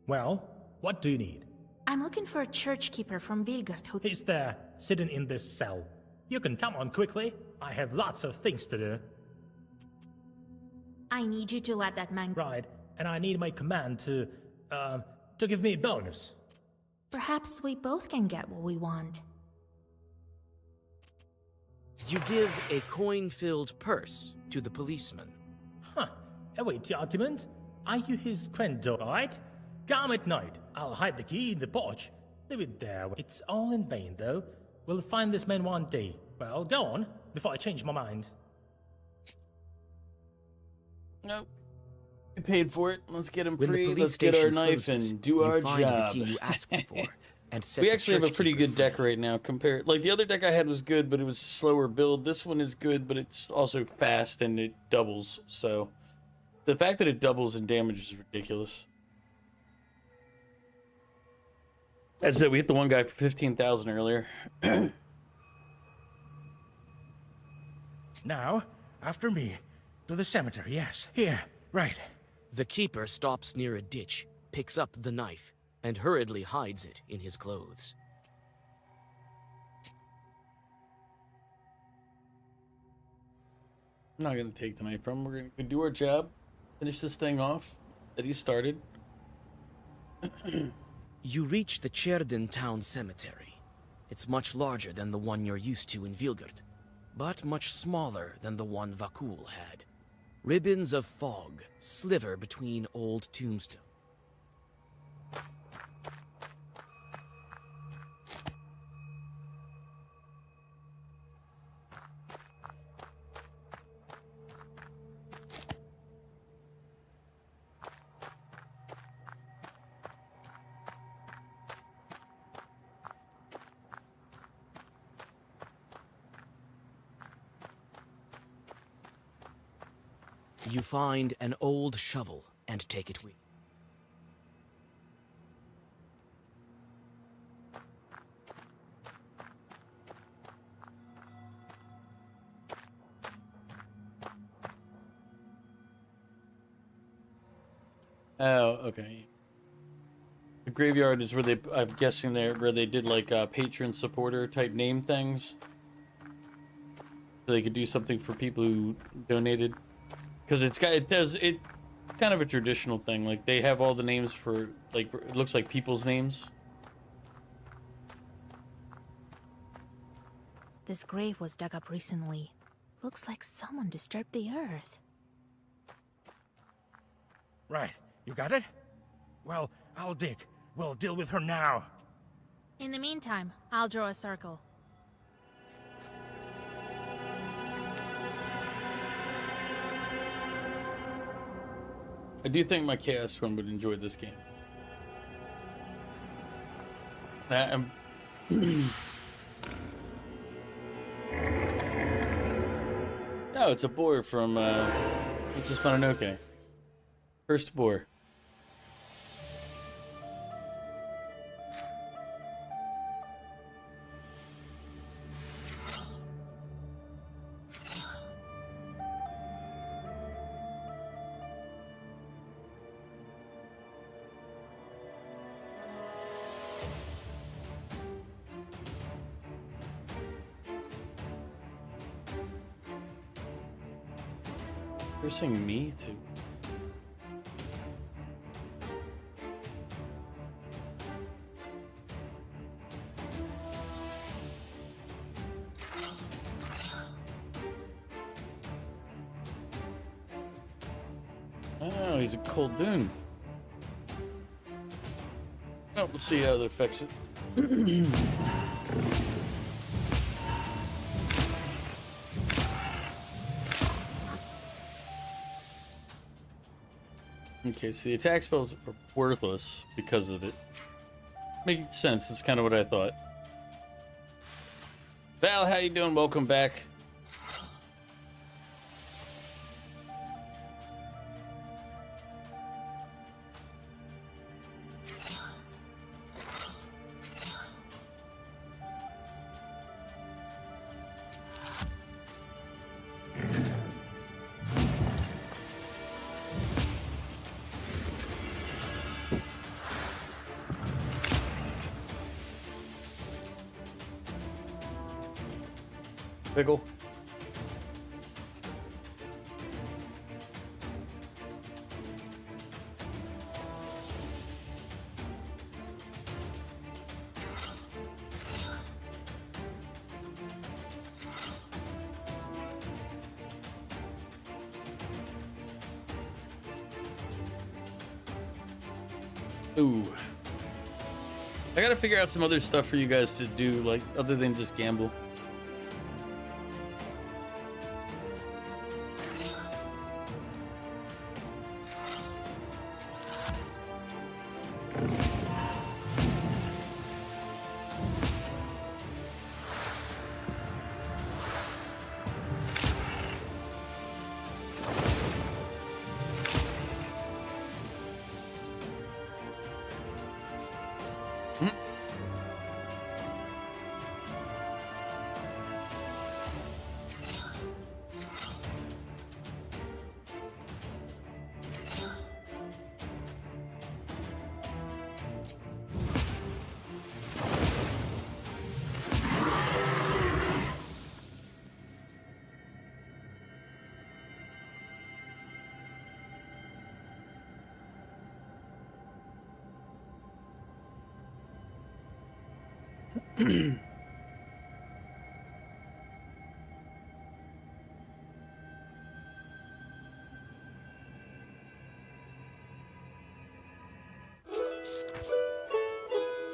Well, what do you need? I'm looking for a church keeper from Vilgard who... He's there, sitting in this cell. You can come on quickly. I have lots of things to do. I need you to let that man... Right, and I need my command to give me a bonus. Perhaps we both can get what we want. You give a coin-filled purse to the policeman. Huh, await the argument. Are you his granddaughter, right? Come at night. I'll hide the key in the porch. Leave it there. It's all in vain, though. We'll find this man one day. Well, go on, before I change my mind. Nope. We paid for it. Let's get him When the free. police Let's get our station knife closes, and do you our find job. the key you asked for, and set We the actually have a church pretty keeper good free. deck right now compared. Like the other deck I had was good, but it was slower build. This one is good, but it's also fast and it doubles. So the fact that it doubles in damage is ridiculous. As I said, we hit the one guy for 15,000 earlier. Now, after me. To the cemetery, yes. Here, right. The keeper stops near a ditch, picks up the knife, and hurriedly hides it in his clothes. I'm not going to take the knife from him. We're going to do our job, finish this thing off that he started. You reach the Cherden town cemetery. It's much larger than the one you're used to in Vilgard, but much smaller than the one Vakul had. Ribbons of fog sliver between old tombstones. You find an old shovel and take it with you. Oh, okay. The graveyard is where they, I'm guessing there, where they did like patron supporter type name things. So they could do something for people who donated. Because it kind of a traditional thing. Like they have all the names for, like, it looks like people's names. This grave was dug up recently. Looks like someone disturbed the earth. Right. You got it? Well, I'll dig. We'll deal with her now. In the meantime, I'll draw a circle. I do think my Chaos Twin would enjoy this game. Oh, it's a boar from Princess Mononoke. First boar. You're saying me too. Oh, he's a cold dune. Oh, let's see how that affects it. Okay, so the attack spells are worthless because of it. Makes sense. That's kind of what I thought. Val, how you doing? Welcome back. Pickle. Ooh. I gotta figure out some other stuff for you guys to do, like, other than just gamble.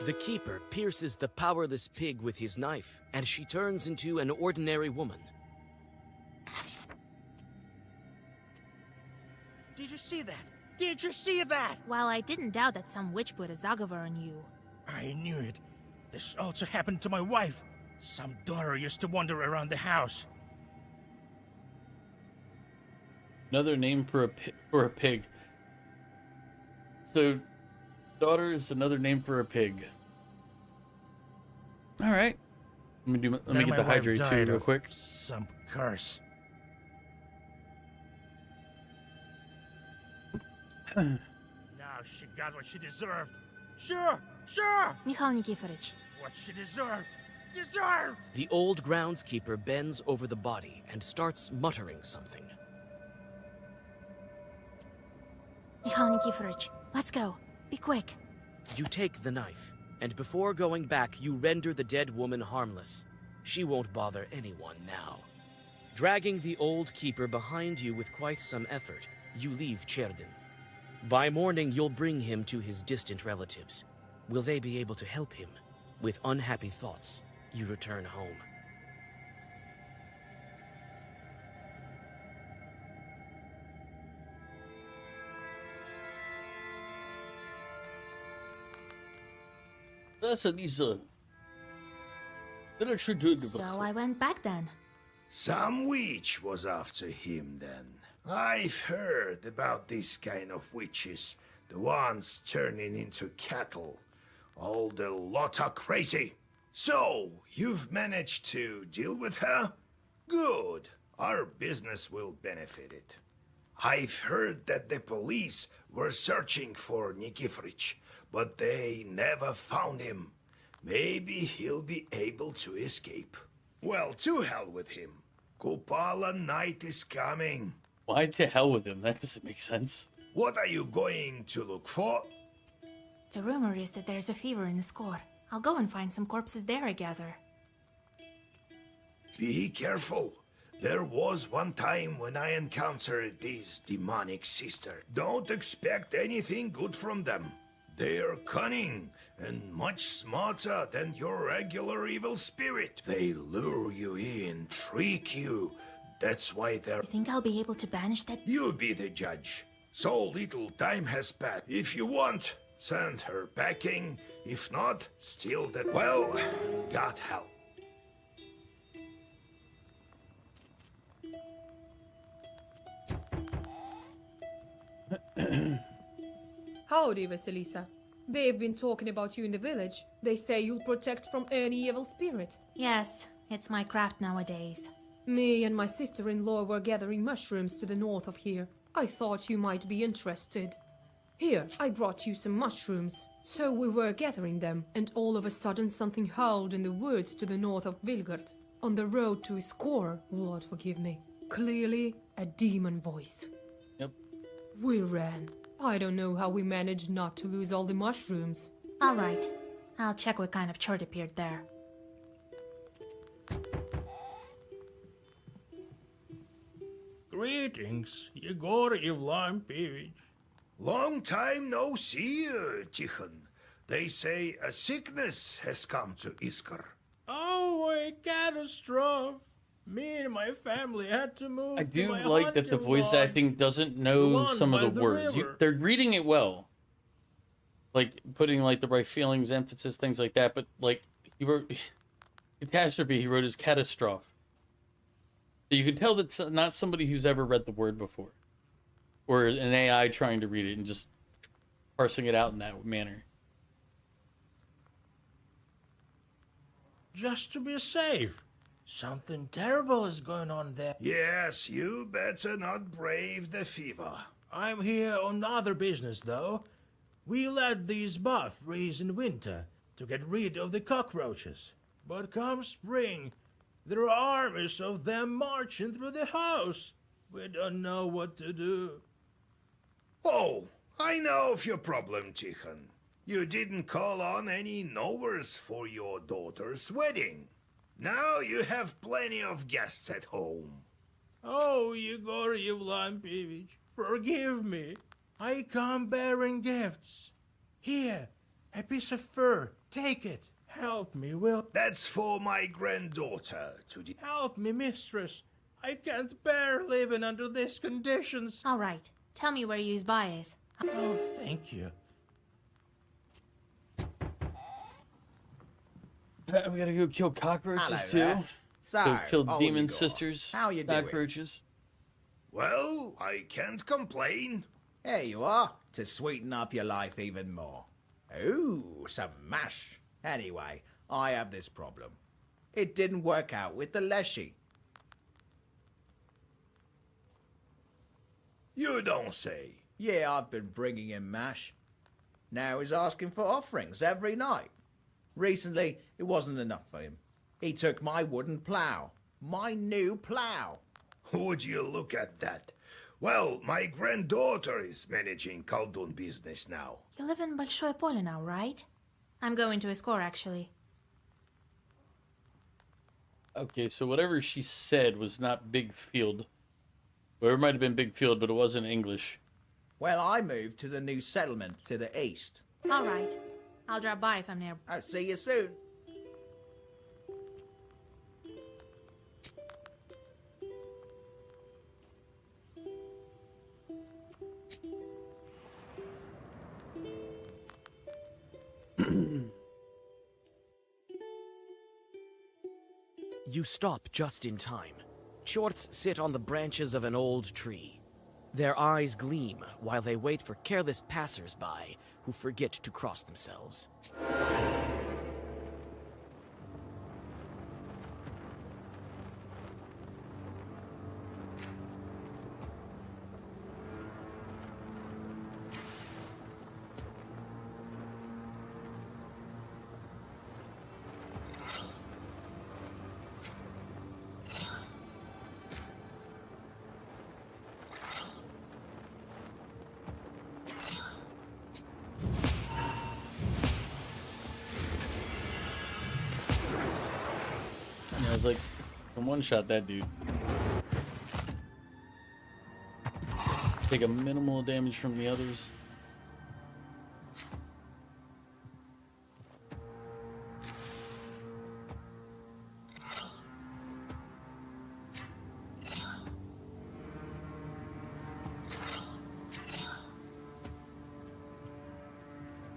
The keeper pierces the powerless pig with his knife, and she turns into an ordinary woman. Did you see that? Did you see that? While I didn't doubt that some witch put a Zagavar on you. I knew it. This also happened to my wife. Some daughter used to wander around the house. Another name for a pig. So, daughter is another name for a pig. All right. Let me get the hydrate too, real quick. Some curse. Now she got what she deserved. Sure. Mikhail Nikiforovich. What she deserved. Deserved! The old groundskeeper bends over the body and starts muttering something. Mikhail Nikiforovich, let's go. Be quick. You take the knife, and before going back, you render the dead woman harmless. She won't bother anyone now. Dragging the old keeper behind you with quite some effort, you leave Cherdin. By morning, you'll bring him to his distant relatives. Will they be able to help him? With unhappy thoughts, you return home. That's Elisa. So I went back then. Some witch was after him then. I've heard about this kind of witches, the ones turning into cattle. All the lot are crazy. So, you've managed to deal with her? Good. Our business will benefit it. I've heard that the police were searching for Nikiforovich, but they never found him. Maybe he'll be able to escape. Well, to hell with him. Kupala night is coming. Why to hell with him? That doesn't make sense. What are you going to look for? The rumor is that there's a fever in the score. I'll go and find some corpses there, I gather. Be careful. There was one time when I encountered these demonic sisters. Don't expect anything good from them. They are cunning and much smarter than your regular evil spirit. They lure you in, trick you. That's why they're... You think I'll be able to banish that? You be the judge. So little time has passed. If you want, send her packing. If not, steal that... Well, God help. Howdy, Vasilisa. They've been talking about you in the village. They say you'll protect from any evil spirit. Yes, it's my craft nowadays. Me and my sister-in-law were gathering mushrooms to the north of here. I thought you might be interested. Here, I brought you some mushrooms. So we were gathering them, and all of a sudden something howled in the woods to the north of Vilgard. On the road to Iskor, Lord forgive me. Clearly, a demon voice. Yep. We ran. I don't know how we managed not to lose all the mushrooms. All right. I'll check what kind of chart appeared there. Greetings, Yegor Evlam Pevich. Long time no see, Tikhon. They say a sickness has come to Iskar. Oh, a catastrophe. Me and my family had to move I to do my like that the hunting voice lodge. acting doesn't The know one some of by the the words. river. They're reading it well. Like, putting, like, the right feelings, emphasis, things like that. But, like, he wrote... Catastrophe, he wrote as catastrophe. So you can tell that's not somebody who's ever read the word before. Or an AI trying to read it and just parsing it out in that manner. Just to be safe. Something terrible is going on there. Yes, you better not brave the fever. I'm here on other business, though. We let these buff freeze in winter to get rid of the cockroaches. But come spring, there are armies of them marching through the house. We don't know what to do. Oh, I know of your problem, Tikhon. You didn't call on any knowers for your daughter's wedding. Now you have plenty of guests at home. Oh, Yegor Yevlampevich, forgive me. I come bearing gifts. Here, a piece of fur. Take it. Help me, will. That's for my granddaughter to Help me, mistress. I can't bear living under these conditions. All right. Tell me where you buy is. Oh, thank you. We gotta go kill cockroaches Hello too. there. So, Go kill old demon Igor, sisters. how you doing? Cockroaches. Well, I can't complain. Here you are, to sweeten up your life even more. Ooh, some mash. Anyway, I have this problem. It didn't work out with the Leshy. You don't say. Yeah, I've been bringing him mash. Now he's asking for offerings every night. Recently, it wasn't enough for him. He took my wooden plough. My new plough. Would you look at that? Well, my granddaughter is managing Khaldun business now. You live in Большое Поле now, right? I'm going to Iskor, actually. Okay, so whatever she said was not Big Field. Or it might have been Big Field, but it wasn't English. Well, I moved to the new settlement to the east. All right. I'll drop by if I'm near. I'll see you soon. You stop just in time. Chorts sit on the branches of an old tree. Their eyes gleam while they wait for careless passers-by who forget to cross themselves. And I was like, one-shot that dude. Take a minimal damage from the others.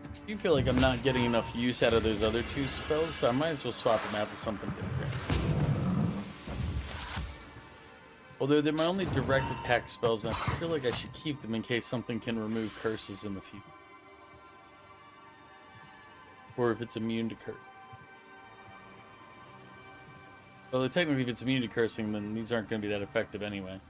I do feel like I'm not getting enough use out of those other two spells, so I might as well swap them out for something different. Although they're my only direct attack spells, and I feel like I should keep them in case something can remove curses in the future. Or if it's immune to curse. Although technically if it's immune to cursing, then these aren't going to be that effective anyway.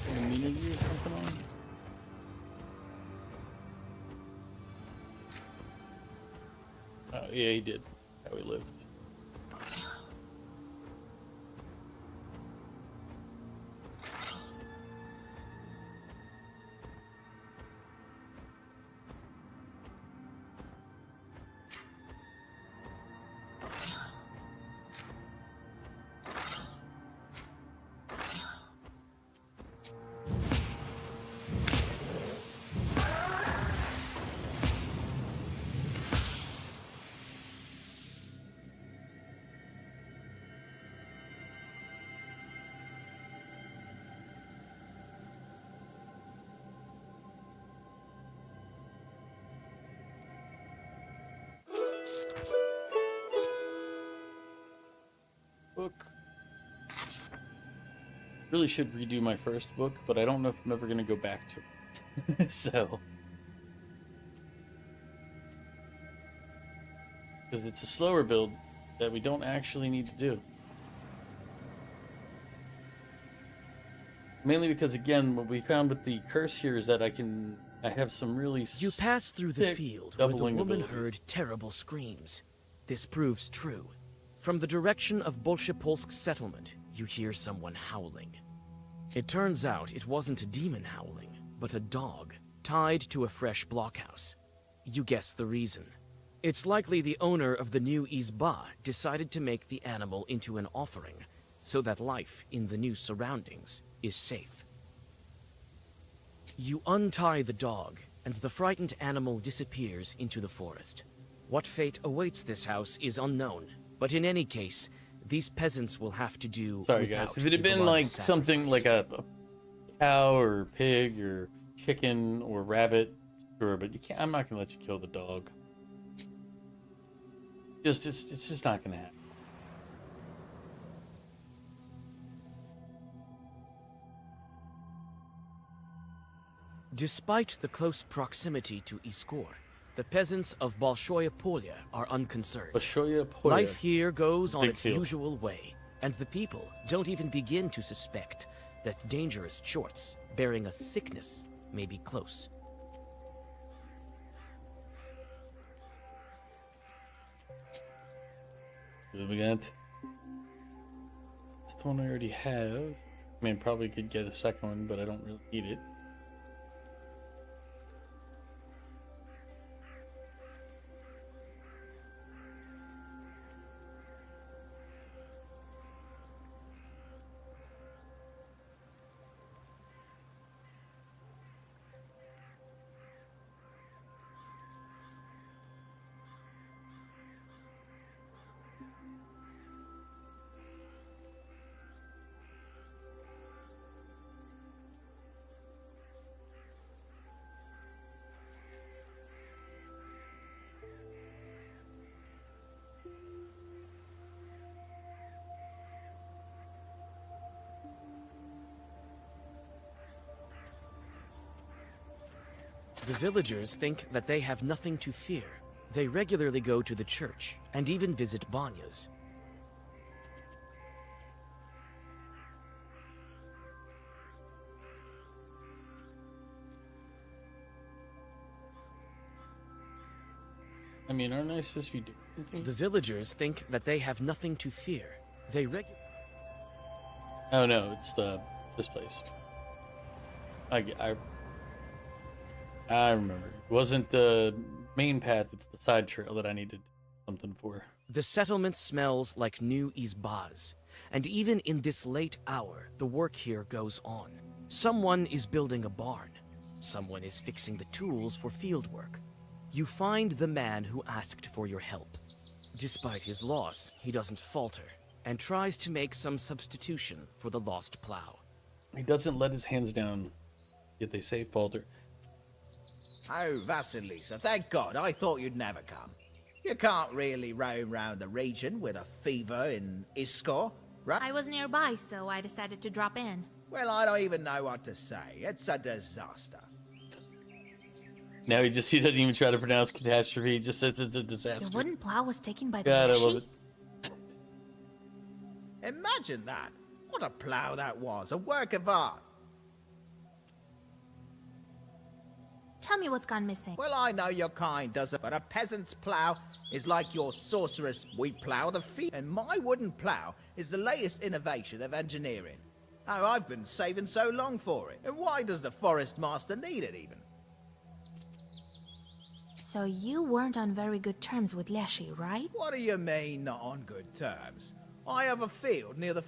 Immunity or something on? Oh, yeah, he did. How he lived. Book. Really should redo my first book, but I don't know if I'm ever going to go back to it. So. Because it's a slower build that we don't actually need to do. Mainly because, again, what we found with the curse here is that I have some really You pass through the sick field where the doubling woman abilities. heard terrible screams. This proves true. From the direction of Bolshepolsk settlement, you hear someone howling. It turns out it wasn't a demon howling, but a dog, tied to a fresh blockhouse. You guess the reason. It's likely the owner of the new Izba decided to make the animal into an offering, so that life in the new surroundings is safe. You untie the dog, and the frightened animal disappears into the forest. What fate awaits this house is unknown, but in any case, these peasants will have to do Sorry without guys, if it had a been blood like something sacrifice. like a cow or pig or chicken or rabbit, sure, but you can't. I'm not gonna let you kill the dog. It's just not gonna happen. Despite the close proximity to Iskor, the peasants of Bolshoye Polya are unconcerned. Bolshoye Polya. Life here goes on Big its field. usual way, and the people don't even begin to suspect that dangerous chorts bearing a sickness may be close. What do we got? It's the one I already have. I mean, probably could get a second one, but I don't really need it. The villagers think that they have nothing to fear. They regularly go to the church and even visit banyas. I mean, aren't I supposed to be doing something? The villagers think that they have nothing to fear. They Oh no, it's this place. I remember. It wasn't the main path, it's the side trail that I needed something for. The settlement smells like new izbas, and even in this late hour, the work here goes on. Someone is building a barn. Someone is fixing the tools for field work. You find the man who asked for your help. Despite his loss, he doesn't falter, and tries to make some substitution for the lost plow. He doesn't let his hands down, yet they say falter. Oh, Vasilisa, thank God, I thought you'd never come. You can't really roam round the region with a fever in Iskor, right? I was nearby, so I decided to drop in. Well, I don't even know what to say. It's a disaster. Now he doesn't even try to pronounce catastrophe. He just says it's a disaster. The wooden plow was taken by the God, I love Leshy? it. Imagine that. What a plough that was. A work of art. Tell me what's gone missing. Well, I know your kind doesn't, but a peasant's plough is like your sorceress, we plough the field. And my wooden plough is the latest innovation of engineering. Oh, I've been saving so long for it. And why does the forest master need it even? So you weren't on very good terms with Leshy, right? What do you mean, not on good terms? I have a field near the